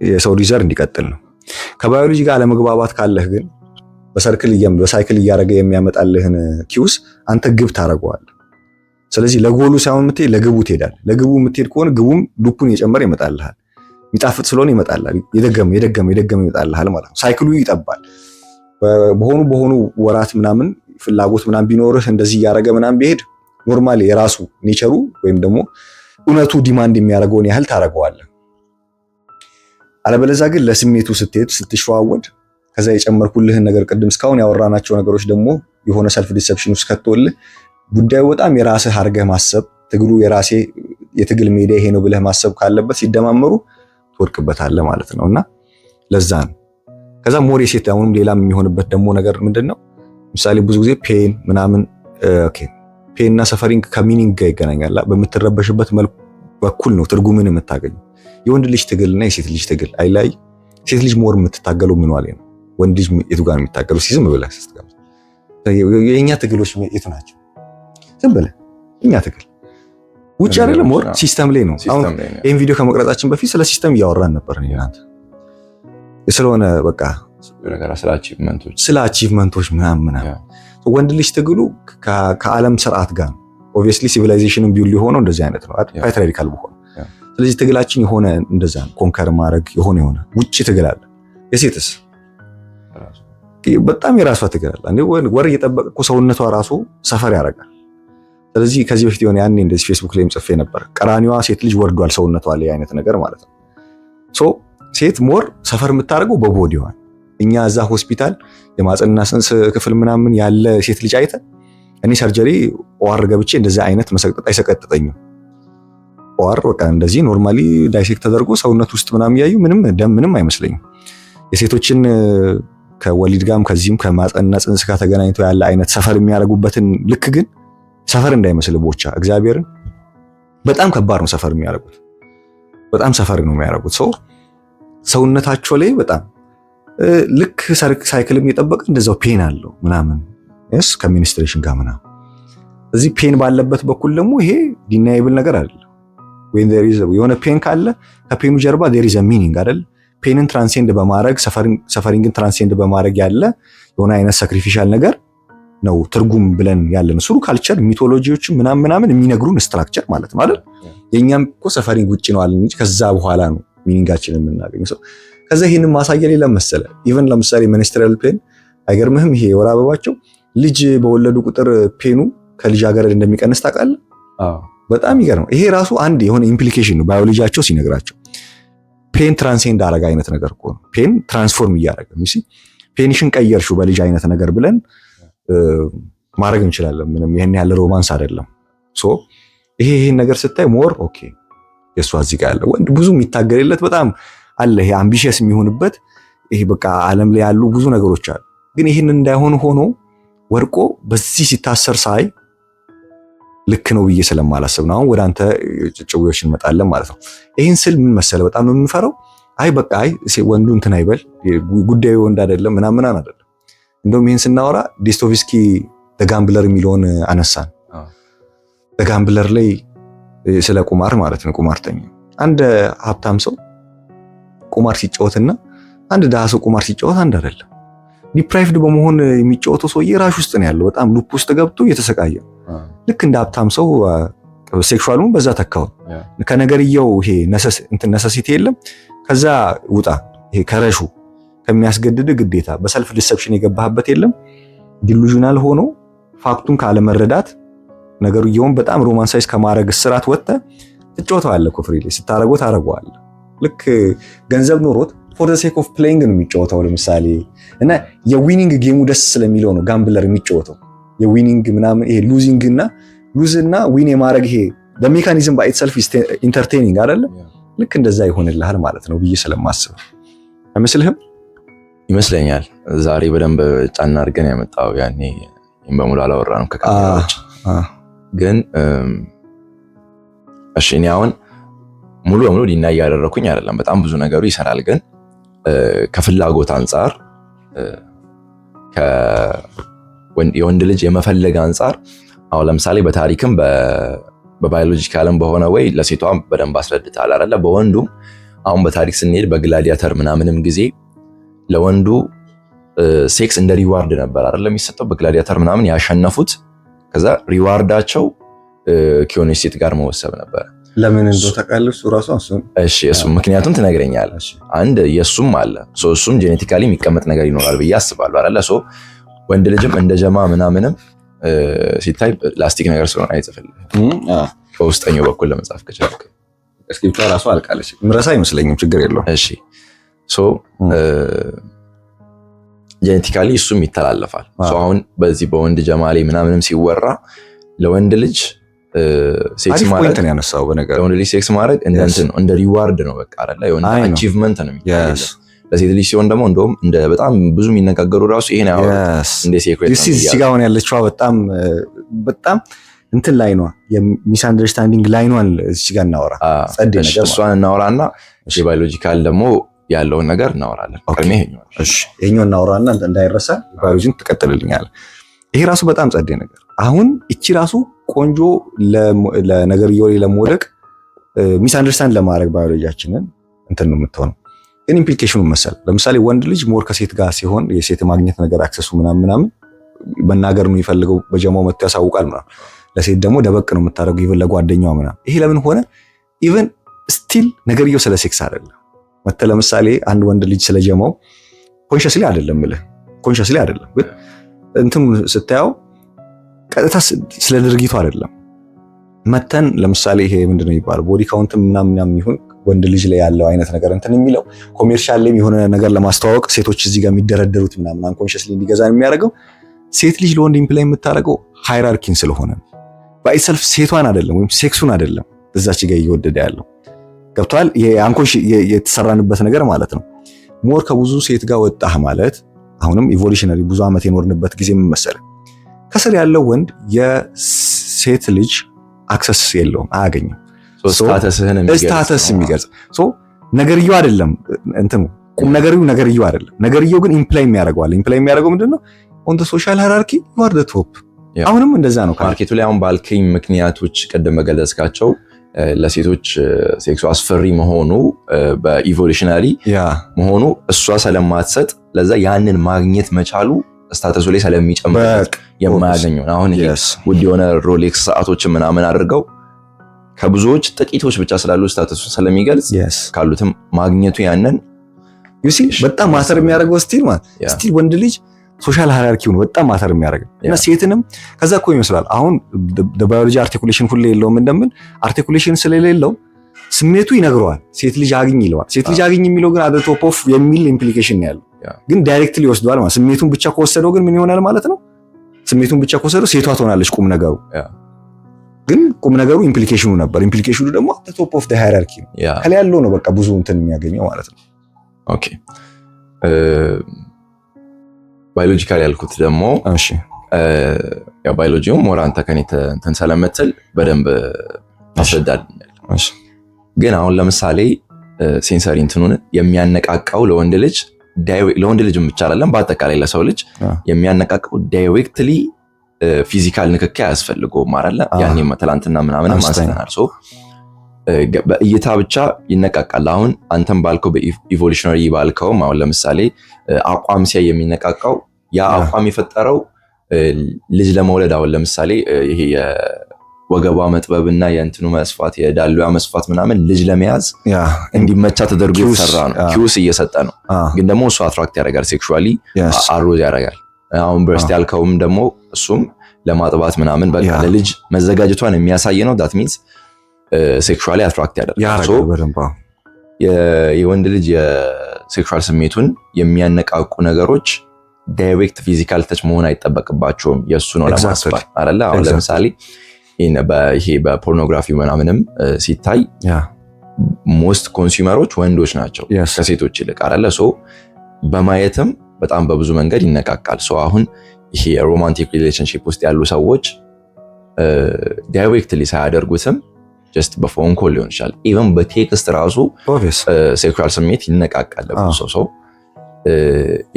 የሰው ልጅ ዘር እንዲቀጥል ነው። ከባዮሎጂ ጋር አለመግባባት ካለህ ግን በሳይክል እያደረገ የሚያመጣልህን ኪውስ አንተ ግብ ታደርገዋለህ። ስለዚህ ለጎሉ ሳይሆን የምትሄድ ለግቡ ትሄዳለህ። ለግቡ የምትሄድ ከሆነ ግቡም ሉፑን እየጨመረ ይመጣልሃል። የሚጣፍጥ ስለሆነ ይመጣልሃል። የደገመ ይመጣልሃል ማለት ነው። ሳይክሉ ይጠባል። በሆኑ ወራት ምናምን ፍላጎት ምናምን ቢኖርህ እንደዚህ እያደረገ ምናምን ቢሄድ ኖርማሊ የራሱ ኔቸሩ ወይም ደግሞ እውነቱ ዲማንድ የሚያደርገውን ያህል ታደርገዋለህ። አለበለዛ ግን ለስሜቱ ስትሸዋወድ ከዛ የጨመርኩልህን ነገር ቅድም እስካሁን ያወራናቸው ነገሮች ደግሞ የሆነ ሰልፍ ዲሰፕሽን ውስጥ ከተወልህ ጉዳዩ በጣም የራስህ አድርገህ ማሰብ ትግሉ የራሴ የትግል ሜዳ ይሄ ነው ብለህ ማሰብ ካለበት ሲደማመሩ ትወድቅበታለህ ማለት ነውና ለዛ ነው። ከዛ ሞር የሴት አሁንም ሌላም የሚሆንበት ደግሞ ነገር ምንድነው? ምሳሌ ብዙ ጊዜ ፔን ምናምን ፔን እና ሰፈሪንግ ከሚኒንግ ጋር ይገናኛል። በምትረበሽበት መልኩ በኩል ነው ትርጉምን የምታገኘው። የወንድ ልጅ ትግልና የሴት ልጅ ትግል አይላይ። ሴት ልጅ ሞር የምትታገለው ምን ዋለ ነው? ወንድ ልጅ የቱ ጋር ነው የሚታገለው? ሲዝም ብለህ ስትገምት የኛ ትግሎች የቱ ናቸው? ዝም ብለህ እኛ ትግል ውጭ አይደለም፣ ሞር ሲስተም ላይ ነው። አሁን ይሄን ቪዲዮ ከመቅረጻችን በፊት ስለ ሲስተም እያወራን ነበር እናንተ ስለሆነ በቃ ስለ አቺቭመንቶች ምናምን ወንድ ልጅ ትግሉ ከዓለም ስርዓት ጋር ነው። ኦብቪየስሊ ሲቪላይዜሽንን ቢውል ሊሆነው እንደዚህ አይነት ነው ፓትሪያርካል በሆነ። ስለዚህ ትግላችን የሆነ እንደዛ ነው። ኮንከር ማድረግ የሆነ ውጭ ትግል አለ። የሴትስ በጣም የራሷ ትግል አለ። ወር እየጠበቀ እኮ ሰውነቷ ራሱ ሰፈር ያደርጋል። ስለዚህ ከዚህ በፊት የሆነ ያኔ እንደዚህ ፌስቡክ ላይም ጽፌ ነበር። ቀራኒዋ ሴት ልጅ ወርዷል ሰውነቷ ላይ አይነት ነገር ማለት ነው። ሶ ሴት ሞር ሰፈር የምታደርገው በቦዲዋ። እኛ እዛ ሆስፒታል የማህፀንና ጽንስ ክፍል ምናምን ያለ ሴት ልጅ አይተ እኔ ሰርጀሪ ኦአር ገብቼ እንደዛ አይነት መሰቅጠጥ አይሰቀጥጠኝም። ኦር በቃ እንደዚህ ኖርማሊ ዳይሴክት ተደርጎ ሰውነት ውስጥ ምናምን ያዩ ምንም ደም ምንም አይመስለኝም። የሴቶችን ከወሊድ ጋርም ከዚህም ከማፀንና ጽንስ ጋር ተገናኝቶ ያለ አይነት ሰፈር የሚያደርጉበትን ልክ ግን ሰፈር እንዳይመስል ቦቻ እግዚአብሔርን በጣም ከባድ ነው ሰፈር የሚያደርጉት። በጣም ሰፈር ነው የሚያደርጉት። ሰውነታቸው ላይ በጣም ልክ ሳይክልም የጠበቀ እንደዛው ፔን አለው ምናምን እስ ከሚኒስትሬሽን ጋር ምናምን እዚህ ፔን ባለበት በኩል ደግሞ ይሄ ዲናይብል ነገር አይደለም። ወይ የሆነ ፔን ካለ ከፔኑ ጀርባ there is a meaning አይደል? ፔንን ትራንሴንድ በማድረግ ሰፈሪንግን ትራንሴንድ በማድረግ ያለ የሆነ አይነት ሳክሪፊሻል ነገር ነው ትርጉም ብለን ያለን ሱሩ ካልቸር ሚቶሎጂዎች ምናምን የሚነግሩን ስትራክቸር ማለት ማለት የኛም እኮ ሰፈሪንግ ውጪ ነው አለን እንጂ ከዛ በኋላ ነው ሚኒንጋችንን የምናገኘው። ከዛ ይሄንን ማሳያ ሌላ መሰለ ኢቭን ለምሳሌ ሚኒስትሪያል ፔን አይገርምህም? ይሄ የወር አበባቸው ልጅ በወለዱ ቁጥር ፔኑ ከልጅ አገረድ እንደሚቀንስ ታውቃለህ? በጣም ይገርም። ይሄ ራሱ አንድ የሆነ ኢምፕሊኬሽን ነው ባዮሎጂያቸው ሲነግራቸው። ፔን ትራንሴንድ አረጋ አይነት ነገር እኮ ነው። ፔን ትራንስፎርም እያደረገ ነው። ፔንሽን ቀየርሽው በልጅ አይነት ነገር ብለን ማድረግ እንችላለን። ምንም ይሄን ያለ ሮማንስ አይደለም። ሶ ይሄን ነገር ስታይ ሞር ኦኬ የሷ እዚህ ጋር ያለ ወንድ ብዙ የሚታገልለት በጣም አለ። ይሄ አምቢሺየስ የሚሆንበት ይሄ በቃ ዓለም ላይ ያሉ ብዙ ነገሮች አሉ። ግን ይሄን እንዳይሆን ሆኖ ወርቆ በዚህ ሲታሰር ሳይ ልክ ነው ብዬ ስለማላስብ ነው። አሁን ወደ አንተ ጭውውቶች እንመጣለን ማለት ነው። ይሄን ስል ምን መሰለ በጣም የምንፈራው አይ በቃ አይ ወንዱ እንትን አይበል ጉዳዩ ወንድ አይደለም ምናምን አይደለም። እንደውም ይሄን ስናወራ ዶስቶቭስኪ ጋምብለር የሚለውን አነሳን። ጋምብለር ላይ ስለ ቁማር ማለት ነው። ቁማርተኛ አንድ ሀብታም ሰው ቁማር ሲጫወትና አንድ ደሃ ሰው ቁማር ሲጫወት አንድ አይደለም። ዲፕራይቭድ በመሆን የሚጫወተው ሰውዬ ራሽ ውስጥ ነው ያለው። በጣም ሉፕ ውስጥ ገብቶ እየተሰቃየ ልክ እንደ ሀብታም ሰው ሴክሹዋሉን በዛ ተካው ከነገርየው ይሄ ነሰሲቲ የለም ከዛ ውጣ ይሄ ከረሹ ከሚያስገድድ ግዴታ በሰልፍ ዲሰፕሽን የገባህበት የለም ዲሉዥናል ሆኖ ፋክቱን ካለ መረዳት ነገርየውን በጣም ሮማንሳይዝ ከማድረግ ስራት ወጥተ ትጫወተዋለህ እኮ ፍሪሊ ስታረገው ታረገዋለህ። ልክ ገንዘብ ኖሮት ፎር ዘ ሴክ ኦፍ ፕሌይንግ ነው የሚጫወተው ለምሳሌ እና የዊኒንግ ጌሙ ደስ ስለሚለው ነው ጋምብለር የሚጫወተው የዊኒንግ ምናምን ይሄ ሉዚንግ እና ሉዝ እና ዊን የማድረግ ይሄ በሜካኒዝም ባይ ኢትሰልፍ ኢንተርቴይኒንግ አይደለ? ልክ እንደዛ ይሆንልሃል ማለት ነው ብዬ ስለማስብ አይመስልህም? ይመስለኛል። ዛሬ በደንብ ጫና አድርገን ያመጣው ያኔ በሙሉ አላወራንም ከካሜራዎች ግን እሺ እኔ አሁን ሙሉ በሙሉ ዲና እያደረኩኝ አይደለም። በጣም ብዙ ነገሩ ይሰራል። ግን ከፍላጎት አንጻር የወንድ ልጅ የመፈለግ አንጻር አሁን ለምሳሌ በታሪክም በባዮሎጂካልም በሆነ ወይ ለሴቷም በደንብ አስረድታል አይደለ? በወንዱም አሁን በታሪክ ስንሄድ በግላዲያተር ምናምንም ጊዜ ለወንዱ ሴክስ እንደ ሪዋርድ ነበር አይደለ የሚሰጠው። በግላዲያተር ምናምን ያሸነፉት ከዛ ሪዋርዳቸው ከሆነች ሴት ጋር መወሰብ ነበር። ለምን እንደው ተቃለሱ ራሱ አሱን እሺ እሱ ምክንያቱም ትነግረኛለህ። አንድ የሱም አለ እሱም ጄኔቲካሊ የሚቀመጥ ነገር ይኖራል ብዬ አስባለሁ አይደለ? ወንድ ልጅም እንደ ጀማ ምናምንም ሲታይ ፕላስቲክ ነገር ስለሆነ አይጽፍልህም። በውስጠኛው በኩል ለመጻፍ ከቻልክ እስክሪፕቷ ራሱ አልቃለች ምረሳ አይመስለኝም። ችግር የለውም። እሺ ጄኔቲካሊ እሱም ይተላለፋል። አሁን በዚህ በወንድ ጀማሌ ምናምንም ሲወራ ለወንድ ልጅ ሴክስ ማለት ነው ያነሳው በነገር ለወንድ ልጅ ሴክስ ማለት እንደ ሪዋርድ ነው በቃ አይደለ? የሆነ አቺቭመንት ነው የሚታየው። ለሴት ልጅ ሲሆን ደግሞ እንደውም እንደ በጣም ብዙ የሚነጋገሩ ራሱ ይሄን ያው እንደ ሴክሬት ነው። እዚህ ጋር ሆነ ያለችው በጣም እንትን ላይ ነው የሚስ አንደርስታንዲንግ ላይ ነው። እዚህ ጋር እናወራ ጸዴ ነገር እሷን እናወራና ባዮሎጂካል ደግሞ ያለውን ነገር እናወራለን። ቀርሜ ይሄኛው እናወራና እንዳይረሳ ባዮሎጂን ትቀጥልልኛለህ። ይሄ ራሱ በጣም ጸዴ ነገር። አሁን እቺ ራሱ ቆንጆ ለነገርየው ለመውደቅ ሚስ አንደርስታንድ ለማድረግ ባዮሎጂያችንን እንትን ነው የምትሆነው። ግን ኢምፕሊኬሽኑ መሰል ለምሳሌ ወንድ ልጅ ሞር ከሴት ጋር ሲሆን የሴት ማግኘት ነገር አክሰሱ ምናምን በናገር ነው የሚፈልገው። በጀማው መጥቶ ያሳውቃል ምናምን። ለሴት ደግሞ ደበቅ ነው የምታደርገው ይብን ለጓደኛዋ ምናምን። ይሄ ለምን ሆነ? ኢቭን ስቲል ነገርየው ስለ ሴክስ አይደለም። መጥቶ ለምሳሌ አንድ ወንድ ልጅ ስለጀማው ኮንሺየስሊ አይደለም ማለት ኮንሺየስሊ አይደለም ግን እንትም ስታየው ቀጥታ ስለ ድርጊቱ አይደለም። መተን ለምሳሌ ይሄ ምንድነው ይባላል ቦዲ ካውንት ምናምን ይሁን ወንድ ልጅ ላይ ያለው አይነት ነገር እንትን የሚለው ኮሜርሻል ላይ የሆነ ነገር ለማስተዋወቅ ሴቶች እዚህ ጋር የሚደረደሩት ምናምን አንኮንሺየስሊ እንዲገዛ የሚያደርገው ሴት ልጅ ለወንድ ኢምፕላይ የምታደርገው ሃይራርኪን ስለሆነ ባይሰልፍ ሴቷን አይደለም ወይም ሴክሱን አይደለም እዛች ጋር እየወደደ ያለው ገብቷል። የአንኮሽ የተሰራንበት ነገር ማለት ነው። ሞር ከብዙ ሴት ጋር ወጣህ ማለት አሁንም ኢቮሉሽነሪ ብዙ ዓመት የኖርንበት ጊዜ ምን መሰለህ፣ ከስር ያለው ወንድ የሴት ልጅ አክሰስ የለውም፣ አያገኝም። ስታተስ የሚገልጽ ነገርየው አይደለም እንትኑ ቁም ነገርየው አይደለም። ነገርየው ግን ኢምፕላይ የሚያደርገው ምንድነው? ኦን ዘ ሶሻል ሃይራርኪ ዩ አር ዘ ቶፕ። አሁንም እንደዛ ነው። ማርኬቱ ላይ አሁን ባልከኝ ምክንያቶች ቀደም መገለጽካቸው ለሴቶች ሴክሱ አስፈሪ መሆኑ በኢቮሉሽናሪ መሆኑ እሷ ስለማትሰጥ ለዛ ያንን ማግኘት መቻሉ ስታተሱ ላይ ስለሚጨምር የማያገኘው አሁን ውድ የሆነ ሮሌክስ ሰዓቶችን ምናምን አድርገው ከብዙዎች ጥቂቶች ብቻ ስላሉ ስታተሱን ስለሚገልጽ ካሉትም ማግኘቱ ያንን ዩሲ በጣም ማተር የሚያደርገው ስቲል ወንድ ልጅ ሶሻል ሃይራርኪውን በጣም ማተር የሚያደርገው እና ሴትንም ከዛ እኮ ይመስላል አሁን ባዮሎጂ አርቲኩሌሽን ሁሌ የለውም እንደምን አርቲኩሌሽን ስለሌለው ስሜቱ ይነግረዋል። ሴት ልጅ አግኝ ይለዋል። ሴት ልጅ አግኝ የሚለው ግን አት ዘ ቶፕ ኦፍ የሚል ኢምፕሊኬሽን ያለው ግን ዳይሬክትሊ ይወስደዋል ማለት ስሜቱን ብቻ ከወሰደው ግን ምን ይሆናል ማለት ነው? ስሜቱን ብቻ ከወሰደው ሴቷ ትሆናለች ቁም ነገሩ ግን ቁም ነገሩ ኢምፕሊኬሽኑ ነበር። ኢምፕሊኬሽኑ ደግሞ አት ዘ ቶፕ ኦፍ ዘ ሃይራርኪ ነው። ከላይ ያለው ነው በቃ ብዙ እንትን የሚያገኘው ማለት ነው። ኦኬ ባዮሎጂካል ያልኩት ደግሞ እሺ ያው ባዮሎጂው ሞር አንተ ከኔ እንትን ስለምትል በደንብ ታስረዳልኛል። እሺ ግን አሁን ለምሳሌ ሴንሰሪ እንትኑን የሚያነቃቃው ለወንድ ልጅ ብቻ አይደለም በአጠቃላይ ለሰው ልጅ የሚያነቃቃው ዳይሬክትሊ ፊዚካል ንክኪ አያስፈልገውም አይደለ? ያኔ ትላንትና ምናምን ማስተናል ሶ በእይታ ብቻ ይነቃቃል። አሁን አንተም ባልከው በኢቮሉሽነሪ ባልከው አሁን ለምሳሌ አቋም ሲያይ የሚነቃቃው ያ አቋም የፈጠረው ልጅ ለመውለድ አሁን ለምሳሌ ይሄ የወገቧ መጥበብና የእንትኑ መስፋት የዳሌዋ መስፋት ምናምን ልጅ ለመያዝ እንዲመቻ ተደርጎ የተሰራ ነው። ኪውስ እየሰጠ ነው። ግን ደግሞ እሱ አትራክት ያደርጋል፣ ሴክሹዋሊ አሮዝ ያደርጋል። አሁን ብረስት ያልከውም ደግሞ እሱም ለማጥባት ምናምን በቃ ለልጅ መዘጋጀቷን የሚያሳይ ነው። ዳት ሚንስ ሴክሹዋሊ አትራክት ያደርጋል። የወንድ ልጅ የሴክሹዋል ስሜቱን የሚያነቃቁ ነገሮች ዳይሬክት ፊዚካል ተች መሆን አይጠበቅባቸውም። የሱ ነው ለማስባል አይደለ? አሁን ለምሳሌ ይሄ በፖርኖግራፊ ምናምንም ሲታይ ሞስት ኮንሱመሮች ወንዶች ናቸው ከሴቶች ይልቅ አይደለ? ሶ በማየትም በጣም በብዙ መንገድ ይነቃቃል። ሶ አሁን ይሄ ሮማንቲክ ሪሌሽንሺፕ ውስጥ ያሉ ሰዎች ዳይሬክትሊ ሳያደርጉትም ጀስት በፎን ኮል ሊሆን ይችላል፣ ኢቨን በቴክስት ራሱ ሴክሹዋል ስሜት ይነቃቃል ሰው።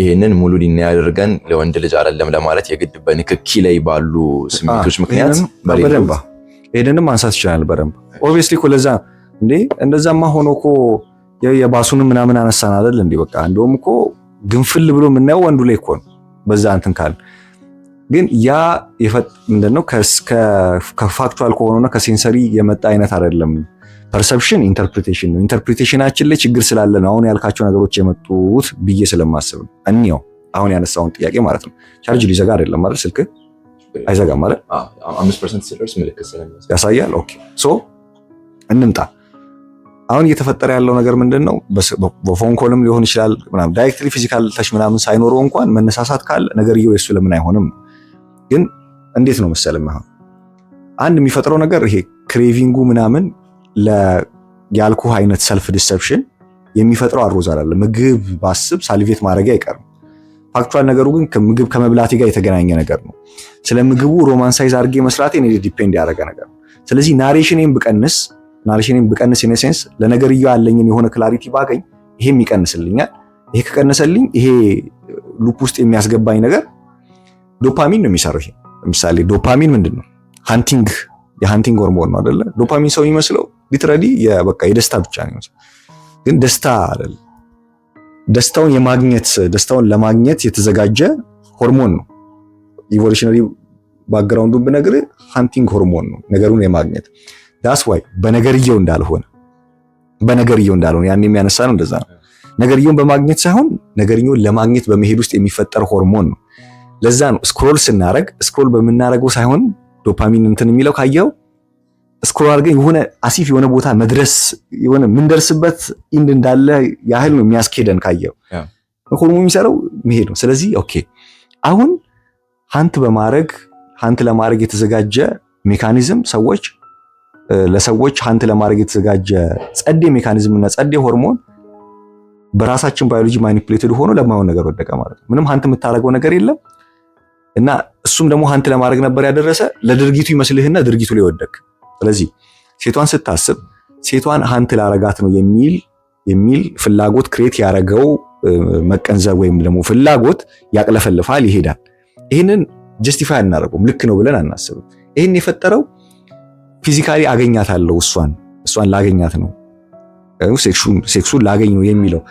ይሄንን ሙሉ ዲና ያደርገን ለወንድ ልጅ አይደለም ለማለት የግድ በንክኪ ላይ ባሉ ስሜቶች ምክንያት በደንብ ይሄንንም ማንሳት ይችላል በደንብ ኦብቪየስሊ እኮ ለዛ እንዴ እንደዛማ ሆኖ እኮ የባሱንም ምናምን አነሳን አይደል እንዴ በቃ እንደውም እኮ ግንፍል ብሎ የምናየው ወንዱ ላይ እኮ ነው። በዛ እንትን ካል ግን ያ ምንድነው ከፋክቹዋል ከሆነና ከሴንሰሪ የመጣ አይነት አይደለም። ፐርሰፕሽን ኢንተርፕሪቴሽን ነው። ኢንተርፕሪቴሽናችን ላይ ችግር ስላለ ነው አሁን ያልካቸው ነገሮች የመጡት ብዬ ስለማስብ ነው። እንየው አሁን ያነሳውን ጥያቄ ማለት ነው። ቻርጅ ሊዘጋ አይደለም ማለት ስልክ አይዘጋም ማለት 5% ሲደርስ ምልክት ያሳያል። ኦኬ ሶ እንምጣ። አሁን እየተፈጠረ ያለው ነገር ምንድነው? በፎን ኮልም ሊሆን ይችላል ምናምን ዳይሬክትሊ ፊዚካል ተች ምናምን ሳይኖረው እንኳን መነሳሳት ካለ ነገርየው የሱ ለምን አይሆንም? ግን እንዴት ነው መሰለህ አሁን አንድ የሚፈጥረው ነገር ይሄ ክሬቪንጉ ምናምን ያልኩህ አይነት ሰልፍ ዲሰፕሽን የሚፈጥረው አሮዛል አለ። ምግብ ባስብ ሳሊቬት ማድረግ አይቀርም። ፋክቹዋል ነገሩ ግን ምግብ ከመብላቴ ጋር የተገናኘ ነገር ነው። ስለ ምግቡ ሮማንሳይዝ አድርጌ መስራቴ እኔ ዲፔንድ ያደረገ ነገር ነው። ስለዚህ ናሬሽኔን ብቀንስ ኢን ሴንስ ለነገርየው ያለኝን የሆነ ክላሪቲ ባገኝ ይሄም ይቀንስልኛል። ይሄ ከቀነሰልኝ ይሄ ሉፕ ውስጥ የሚያስገባኝ ነገር ዶፓሚን ነው የሚሰራው። ይሄ ለምሳሌ ዶፓሚን ምንድነው? የሃንቲንግ ሆርሞን ነው አይደለ? ዶፓሚን ሰው የሚመስለው ሊትራሊ በቃ የደስታ ብቻ ነው። ግን ደስታ አይደለም። ደስታውን ለማግኘት የተዘጋጀ ሆርሞን ነው። ኢቮሉሽነሪ ባክግራውንዱን ብነግርህ ሃንቲንግ ሆርሞን ነው ነገሩን የማግኘት ዳስ ዋይ በነገርየው እንዳልሆነ ያን የሚያነሳ ነው። እንደዛ ነው። ነገርየውን በማግኘት ሳይሆን ነገርየውን ለማግኘት በመሄድ ውስጥ የሚፈጠር ሆርሞን ነው። ለዛ ነው ስክሮል በምናረገው ሳይሆን ዶፓሚን እንትን የሚለው ካየው ስክሮል አድርገን የሆነ አሲፍ የሆነ ቦታ መድረስ የሆነ ምንደርስበት ኢንድ እንዳለ ያህል ነው የሚያስኬደን ካየው ሆርሞን የሚሰራው መሄድ ነው። ስለዚህ ኦኬ አሁን ሃንት ለማድረግ የተዘጋጀ ሜካኒዝም ሰዎች ለሰዎች ሀንት ለማድረግ የተዘጋጀ ጸዴ ሜካኒዝም እና ጸዴ ሆርሞን በራሳችን ባዮሎጂ ማኒፑሌትድ ሆኖ ለማይሆን ነገር ወደቀ ማለት ነው። ምንም ሀንት የምታደርገው ነገር የለም እና እሱም ደግሞ ሀንት ለማድረግ ነበር ያደረሰ ለድርጊቱ ይመስልህና ድርጊቱ ላይ ወደቅ። ስለዚህ ሴቷን ስታስብ ሴቷን ሀንት ላረጋት ነው የሚል ፍላጎት ክሬት ያደረገው መቀንዘብ ወይም ደግሞ ፍላጎት ያቅለፈልፋል፣ ይሄዳል። ይህንን ጀስቲፋይ አናደርገውም፣ ልክ ነው ብለን አናስብም። ይህን የፈጠረው ፊዚካሊ አገኛታለሁ እሷን ላገኛት ነው ሴክሱን ላገኝ ነው የሚለው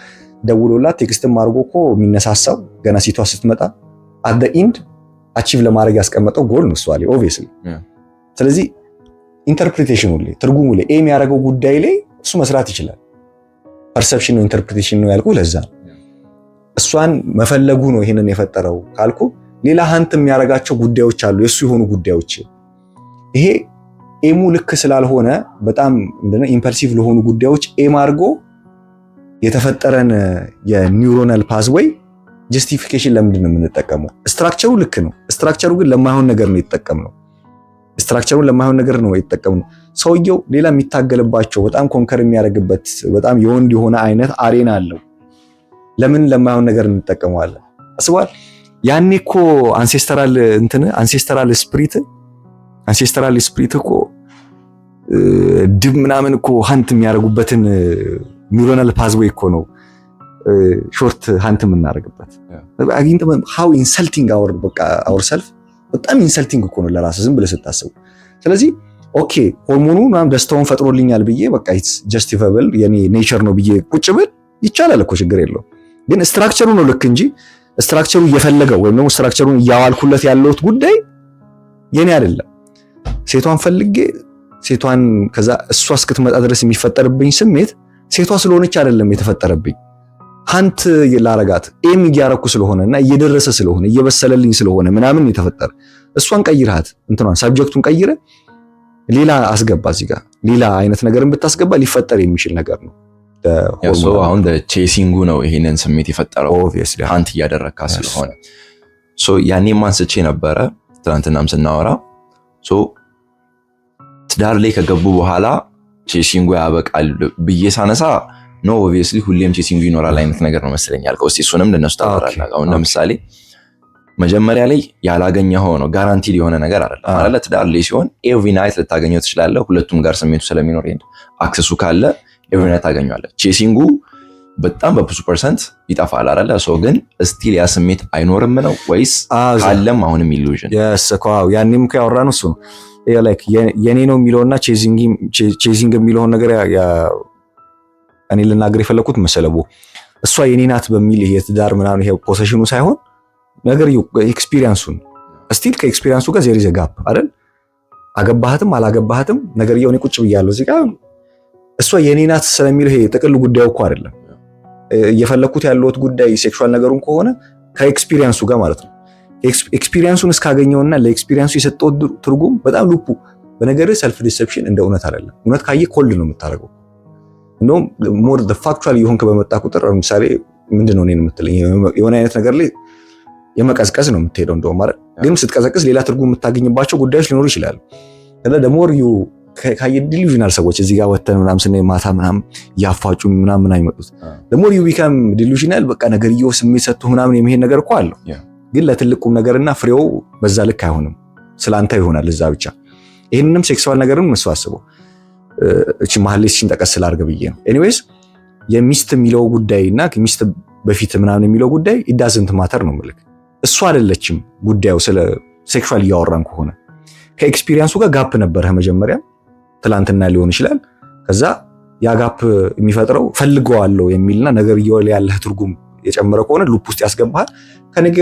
ደውሎላት ቴክስትም አድርጎ እኮ የሚነሳሳው ገና ሴቷ ስትመጣ አት ዘ ኢንድ አቺቭ ለማድረግ ያስቀመጠው ጎል ነው እሷ ላይ ኦብቪየስሊ። ስለዚህ ኢንተርፕሪቴሽኑ ላይ ትርጉሙ ላይ ኤም ያደረገው ጉዳይ ላይ እሱ መስራት ይችላል። ፐርሰፕሽን ነው ኢንተርፕሪቴሽን ነው ያልኩ ለዛ ነው። እሷን መፈለጉ ነው ይሄንን የፈጠረው ካልኩ ሌላ ሀንት የሚያደርጋቸው ጉዳዮች አሉ፣ የሱ የሆኑ ጉዳዮች። ይሄ ኤሙ ልክ ስላልሆነ በጣም እንደነ ኢምፐልሲቭ ለሆኑ ጉዳዮች ኤም አድርጎ የተፈጠረን የኒውሮናል ፓዝዌይ ጀስቲፊኬሽን ለምንድን ነው የምንጠቀመው? ስትራክቸሩ ልክ ነው። ስትራክቸሩ ግን ለማይሆን ነገር ነው የተጠቀምነው። ስትራክቸሩን ለማይሆን ነገር ነው የተጠቀምነው። ሰውየው ሌላ የሚታገልባቸው በጣም ኮንከር የሚያደርግበት በጣም የወንድ የሆነ አይነት አሬና አለው። ለምን ለማይሆን ነገር እንጠቀመዋለን? አስቧል። ያኔ እኮ አንሴስተራል ስፕሪት እኮ ድብ ምናምን እኮ ሀንት የሚያደርጉበትን ኒውሮናል ፓዝዌይ እኮ ነው ሾርት ሀንት የምናደርግበት። ሃው ኢንሰልቲንግ አወር ሰልፍ በጣም ኢንሰልቲንግ እኮ ነው ለራስ ዝም ብለህ ስታስቡ። ስለዚህ ኦኬ ሆርሞኑ ምናምን ደስታውን ፈጥሮልኛል ብዬ በቃ ኢትስ ጀስቲፋብል የኔ ኔቸር ነው ብዬ ቁጭ ብል ይቻላል እኮ ችግር የለውም። ግን ስትራክቸሩ ነው ልክ እንጂ ስትራክቸሩ እየፈለገው ወይም ደግሞ ስትራክቸሩን እያዋልኩለት ያለውት ጉዳይ የኔ አይደለም። ሴቷን ፈልጌ ሴቷን ከዛ እሷ እስክትመጣ ድረስ የሚፈጠርብኝ ስሜት ሴቷ ስለሆነች አይደለም የተፈጠረብኝ ሀንት ላረጋት ኤም እያረኩ ስለሆነና እየደረሰ ስለሆነ እየበሰለልኝ ስለሆነ ምናምን የተፈጠረ። እሷን ቀይርሃት እንትኗን ሳብጀክቱን ቀይረ ሌላ አስገባ እዚህ ጋር ሌላ አይነት ነገርን ብታስገባ ሊፈጠር የሚችል ነገር ነው። አሁን ቼሲንጉ ነው ይሄንን ስሜት የፈጠረው ሀንት እያደረካ ስለሆነ። ያኔም አንስቼ ነበረ ትናንትናም ስናወራ ትዳር ላይ ከገቡ በኋላ ቼሲንጉ ያበቃል ብዬ ሳነሳ ኖ ኦብቪየስሊ ሁሌም ቼሲንጉ ይኖራል አይነት ነገር ነው መሰለኝ ያልከው። እስቲ እሱንም ለነሱ ታወራለህ። አሁን ለምሳሌ መጀመሪያ ላይ ያላገኘኸው ነው ጋራንቲድ የሆነ ነገር አይደለ። ትዳር ላይ ሲሆን ኤቭሪ ናይት ልታገኘው ትችላለህ። ሁለቱም ጋር ስሜቱ ስለሚኖር አክሰሱ ካለ ኤቭሪ ናይት ታገኘዋለህ። ቼሲንጉ በጣም በብዙ ፐርሰንት ይጠፋል አይደለ? ግን ስቲል ያ ስሜት አይኖርም ነው ወይስ ካለም አሁንም ኢሉዥን? ያኔም ያወራነው እሱ ነው። ላይክ የኔ ነው የሚለውና ቼዚንግ የሚለውን ነገር እኔ ልናገር የፈለኩት መሰለቡ እሷ የኔ ናት በሚል ይሄ ትዳር ምናምን ይሄ ፖሴሽኑ ሳይሆን ነገር ኤክስፒሪየንሱን ስቲል ከኤክስፒሪየንሱ ጋር ዜር ኢዝ አ ጋፕ አይደል? አገባህትም አላገባህትም ነገርየው እኔ ቁጭ ብያለሁ እዚህ ጋር እሷ የኔ ናት ስለሚለው ይሄ ጥቅል ጉዳዩ እኮ አይደለም። እየፈለኩት ያለውት ጉዳይ ሴክሹዋል ነገሩን ከሆነ ከኤክስፒሪየንሱ ጋር ማለት ነው። ኤክስፒሪየንሱን እስካገኘውና ለኤክስፒሪየንሱ የሰጠው ትርጉም በጣም ሉፑ በነገር ሰልፍ ዲሰፕሽን እንደ እውነት አይደለም። እውነት ካየ ኮልድ ነው የምታደርገው። እንደውም ሞር ዘ ፋክቹዋል የሆንክ በመጣ ቁጥር ለምሳሌ ምንድነው እኔን የምትለኝ የሆነ አይነት ነገር ላይ የመቀዝቀዝ ነው የምትሄደው። እንደውም ማለት ግን ስትቀዘቅዝ ሌላ ትርጉም የምታገኝባቸው ጉዳዮች ሊኖሩ ይችላሉ። ከዛ ደሞር ዩ ካየ ዲሉዥናል ሰዎች እዚህ ጋር ወተን ምናምን ስነ ማታ ምናምን ያፋጩ ምናምን አይመጡት ደሞር ዩ ቢካም ዲሉዥናል በቃ ነገርየው ስሜት ሰጥቶ ምናምን የሚሄድ ነገር እኮ አለው። ግን ለትልቁም ነገርና ፍሬው በዛ ልክ አይሆንም። ስላንተ ይሆናል እዛ ብቻ። ይሄንንም ሴክሱዋል ነገርን መስዋስበው እቺ ማህሌሽን ጠቀስ ስላርገ ብዬ ነው። ኤኒዌይስ የሚስት የሚለው ጉዳይና ከሚስት በፊት ምናምን የሚለው ጉዳይ ኢዳዝንት ማተር ነው ማለት እሱ አይደለችም ጉዳዩ። ስለ ሴክሹዋል እያወራን ከሆነ ከኤክስፒሪየንሱ ጋር ጋፕ ነበረ መጀመሪያ ትላንትና ሊሆን ይችላል። ከዛ ያ ጋፕ የሚፈጥረው ፈልገዋለሁ የሚልና ነገር ይወል ያለህ ትርጉም የጨመረ ከሆነ ሉፕ ውስጥ ያስገባሃል። ከነገ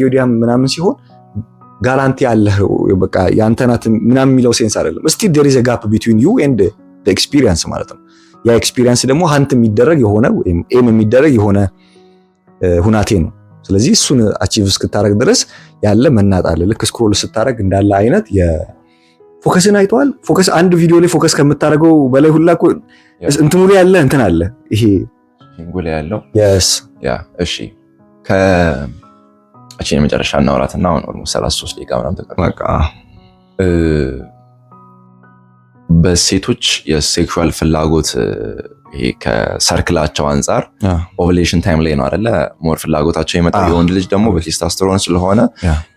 ወዲያም ምናምን ሲሆን ጋራንቲ ያለህ በቃ ያንተ ናት ምናምን የሚለው ሴንስ አይደለም። እስቲ there is a gap between you and the experience ማለት ነው። ያ ኤክስፒሪየንስ ደግሞ ሀንት የሚደረግ የሆነ ወይም ኤም የሚደረግ የሆነ ሁናቴ ነው። ስለዚህ እሱን አቺቭ እስክታረግ ድረስ ያለ መናጣለ ልክ ስክሮል ስታረግ እንዳለ አይነት የፎከስን አይተዋል። ፎከስ አንድ ቪዲዮ ላይ ፎከስ ከምታረገው በላይ ሁላ እንትኑ ላይ ያለ እንትን አለ ይሄ ጉል ያለው yes ያ እሺ እቺ የመጨረሻ እናወራትና አሁን ኦልሞስት 33 ደቂቃ ምናምን ተቀርቷል። በሴቶች የሴክሹዋል ፍላጎት ይሄ ከሰርክላቸው አንጻር ኦቭሌሽን ታይም ላይ ነው አይደለ ሞር ፍላጎታቸው የመጣው። የወንድ ልጅ ደግሞ በቴስቶስተሮን ስለሆነ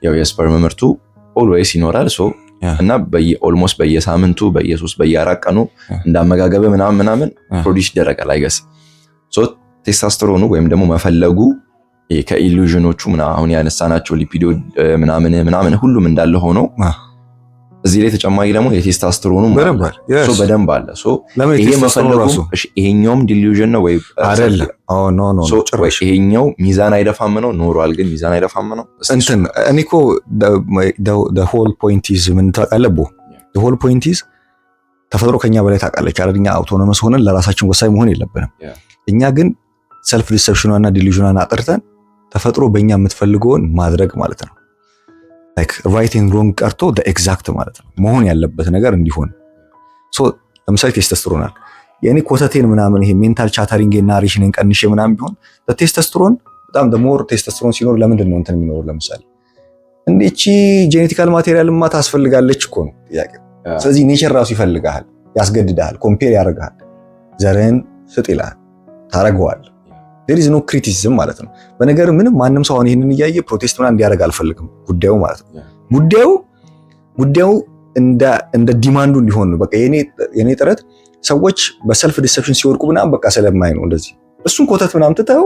ያው የስፐርም ምርቱ ኦልዌይስ ይኖራል። ሶ እና ኦልሞስት በየሳምንቱ በየ3 በየ4 ቀኑ እንዳመጋገበ ምናምን ፕሮዲዩስ ይደረጋል አይገስ። ሶ ቴስቶስተሮኑ ወይም ደግሞ መፈለጉ ከኢሉዥኖቹ አሁን ያነሳናቸው ሊፒዶ ምናምን ሁሉም እንዳለ ሆኖ እዚህ ላይ ተጨማሪ ደግሞ የቴስቶስተሮኑ በደንብ አለ። ይሄ መፈለጉ ይሄኛውም ዲሉዥን ነው ወይ አይደለም? ይሄኛው ሚዛን አይደፋም ነው ኖሯል፣ ግን ሚዛን አይደፋም ነው እንትን እኔ እኮ the whole point is ምን ታውቃለህ? the whole point is ተፈጥሮ ከኛ በላይ ታውቃለች አይደል? እኛ አውቶኖመስ ሆነን ለራሳችን ወሳኝ መሆን የለብንም። እኛ ግን ሰልፍ ዲሰፕሽኗና ዲሉዥኗን አጥርተን ተፈጥሮ በእኛ የምትፈልገውን ማድረግ ማለት ነው። like right and wrong ቀርቶ the exact ማለት ነው መሆን ያለበት ነገር እንዲሆን። ሶ ለምሳሌ ቴስቶስተሮን አለ የኔ ኮተቴን ምናምን ይሄ ሜንታል ቻተሪንግ እና ናሬሽንን ቀንሼ ምናምን ቢሆን ቴስቶስተሮን በጣም the more ቴስቶስተሮን ሲኖር ለምንድን ነው እንትን የሚኖረው? ለምሳሌ እንዴቺ ጄኔቲካል ማቴሪያልማ ታስፈልጋለች እኮ ነው ጥያቄ። ስለዚህ ኔቸር ራሱ ይፈልጋል፣ ያስገድዳል፣ ኮምፔር ያደርጋል፣ ዘርህን ስጥ ይላል፣ ታረገዋል። there is no criticism ማለት ነው። በነገር ምንም ማንም ሰው አሁን ይሄንን እያየ ፕሮቴስት ምናምን እንዲያደርግ አልፈልግም። ጉዳዩ ማለት ነው ጉዳዩ እንደ ዲማንዱ እንዲሆን ነው። በቃ የኔ ጥረት ሰዎች በሰልፍ ዲሰፕሽን ሲወርቁ ምናምን በቃ ስለማይ ነው እንደዚህ እሱን ኮተት ምናምን ትተው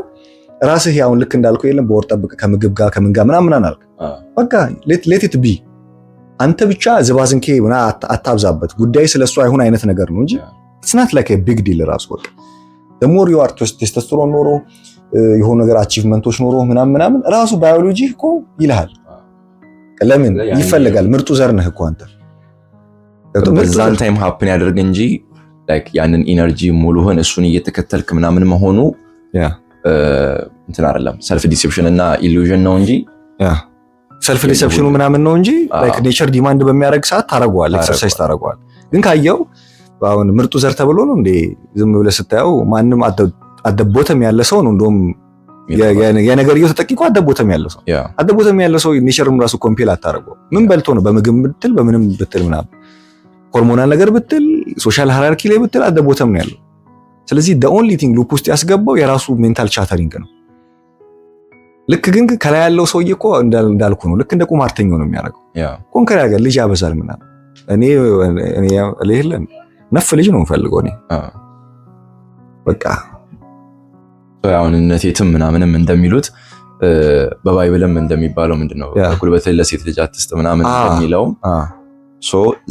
ራስህ ያውን ልክ እንዳልከው የለም በወር ጠብቅ ከምግብ ጋር ከምን ጋር ምናምን አልክ። በቃ ሌት ኢት ቢ አንተ ብቻ ዝባዝንኬ ምና አታብዛበት። ጉዳይ ስለሱ አይሁን አይነት ነገር ነው እንጂ it's not like a big deal ራሱ በቃ the more you are ቴስቶስተሮን ኖሮ የሆነ ነገር አቺቭመንቶች ኖሮ ምናምን ራሱ ባዮሎጂ እኮ ይልሃል። ለምን ይፈልጋል? ምርጡ ዘር ነህ እኮ አንተ። በዛን ታይም ሃፕን ያደርግ እንጂ ላይክ ያንን ኢነርጂ ሙሉህን እሱን እየተከተልክ ምናምን መሆኑ እንትን አይደለም። ሰልፍ ዲሴፕሽን እና ኢሉዥን ነው እንጂ ሰልፍ ዲሴፕሽኑ ምናምን ነው እንጂ ላይክ ኔቸር ዲማንድ በሚያደርግ ሰዓት ታረጋዋለህ፣ ኤክሰርሳይዝ ታረጋዋለህ። ግን ካየው አሁን ምርጡ ዘር ተብሎ ነው እንዴ ዝም ብለህ ስታየው ማንም አደቦተም ያለ ሰው ነው እንደውም የነገርየው ተጠቂቆ አደቦተም ያለ ሰው ኔቸርም ራሱ ኮምፔል አታረገው። ምን በልቶ ነው በምግብ ብትል በምንም ብትል ምናምን ሆርሞናል ነገር ብትል ሶሻል ሃይራርኪ ላይ ብትል አደቦተም ነው ያለው። ስለዚህ the only thing ሉፕ ውስጥ ያስገባው የራሱ ሜንታል ቻተሪንግ ነው። ልክ ግን ከላይ ያለው ሰውዬ እኮ እንዳልኩ ነው። ልክ እንደ ቁማርተኛው ነው የሚያደርገው። ኮንከር ያገር ልጅ ያበዛል ምናምን እኔ ለይለን ነፍ ልጅ ነው የምፈልገው እኔ በቃ አሁን እነቴትም ምናምንም እንደሚሉት በባይብልም እንደሚባለው ምንድነው ጉልበት ለሴት ልጅ አትስጥ ምናምን እንደሚለው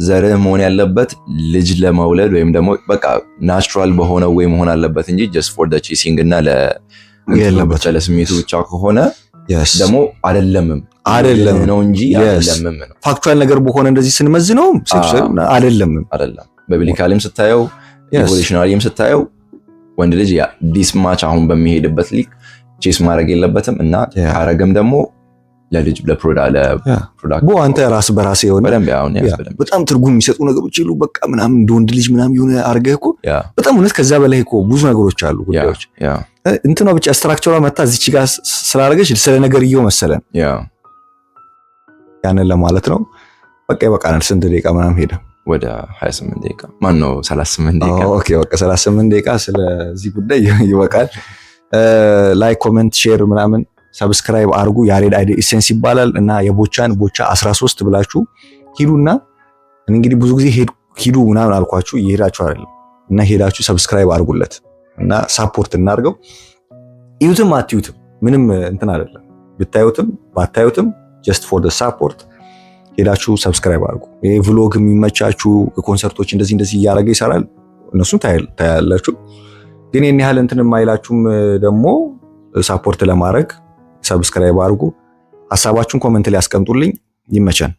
ዘርህ መሆን ያለበት ልጅ ለመውለድ ወይም ደግሞ በቃ ናቹራል በሆነ ወይ መሆን አለበት እንጂ just for the chasing እና ለስሜቱ ብቻ ከሆነ ደግሞ አይደለም ነው እንጂ አይደለም ነው። ፋክቹዋል ነገር በሆነ እንደዚህ ስንመዝነው ሴክሹዋል አይደለም። በቢብሊካሊም ስታየው ኢቮሉሽናሪም ስታየው ወንድ ልጅ ዲስ ማች አሁን በሚሄድበት ሊክ ቼስ ማድረግ የለበትም እና አረገም ደግሞ ለልጅ ለፕሮዳክት አንተ ራስ በራስ የሆነ በጣም ትርጉም የሚሰጡ ነገሮች ይሉ በቃ ምናምን እንደ ወንድ ልጅ ምናምን የሆነ አርገህ እኮ በጣም እውነት ከዛ በላይ እኮ ብዙ ነገሮች አሉ ጉዳዮች እንትኗ ብቻ ስትራክቸሯ መታ እዚች ጋር ስላደረገች ስለ ነገርየው መሰለን ያንን ለማለት ነው። በቃ ይበቃናል። ስንት ደቂቃ ምናምን ሄደ? ወደ 28 ደቂቃ ማን ነው 38 ደቂቃ። ኦኬ በቃ 38 ደቂቃ ስለዚህ ጉዳይ ይበቃል። ላይክ ኮሜንት ሼር ምናምን ሰብስክራይብ አድርጉ። ያሬድ አይዲ ኢሴንስ ይባላል እና የቦቻን ቦቻ 13 ብላችሁ ሂዱና እንግዲህ ብዙ ጊዜ ሂዱ ምናምን አልኳችሁ እየሄዳችሁ አይደለም እና ሄዳችሁ ሰብስክራይብ አድርጉለት እና ሳፖርት እናርገው። ይዩትም አትዩትም ምንም እንትን አይደለም። ብታዩትም ባታዩትም just for the support ሄዳችሁ ሰብስክራይብ አድርጉ። ይሄ ቭሎግ የሚመቻችሁ ኮንሰርቶች እንደዚህ እያደረገ ይሰራል እነሱን ታያላችሁ። ግን የኔ ያህል እንትን የማይላችሁም ደግሞ ሳፖርት ለማድረግ ሰብስክራይብ አድርጉ። ሐሳባችሁን ኮሜንት ላይ አስቀምጡልኝ። ይመቸን።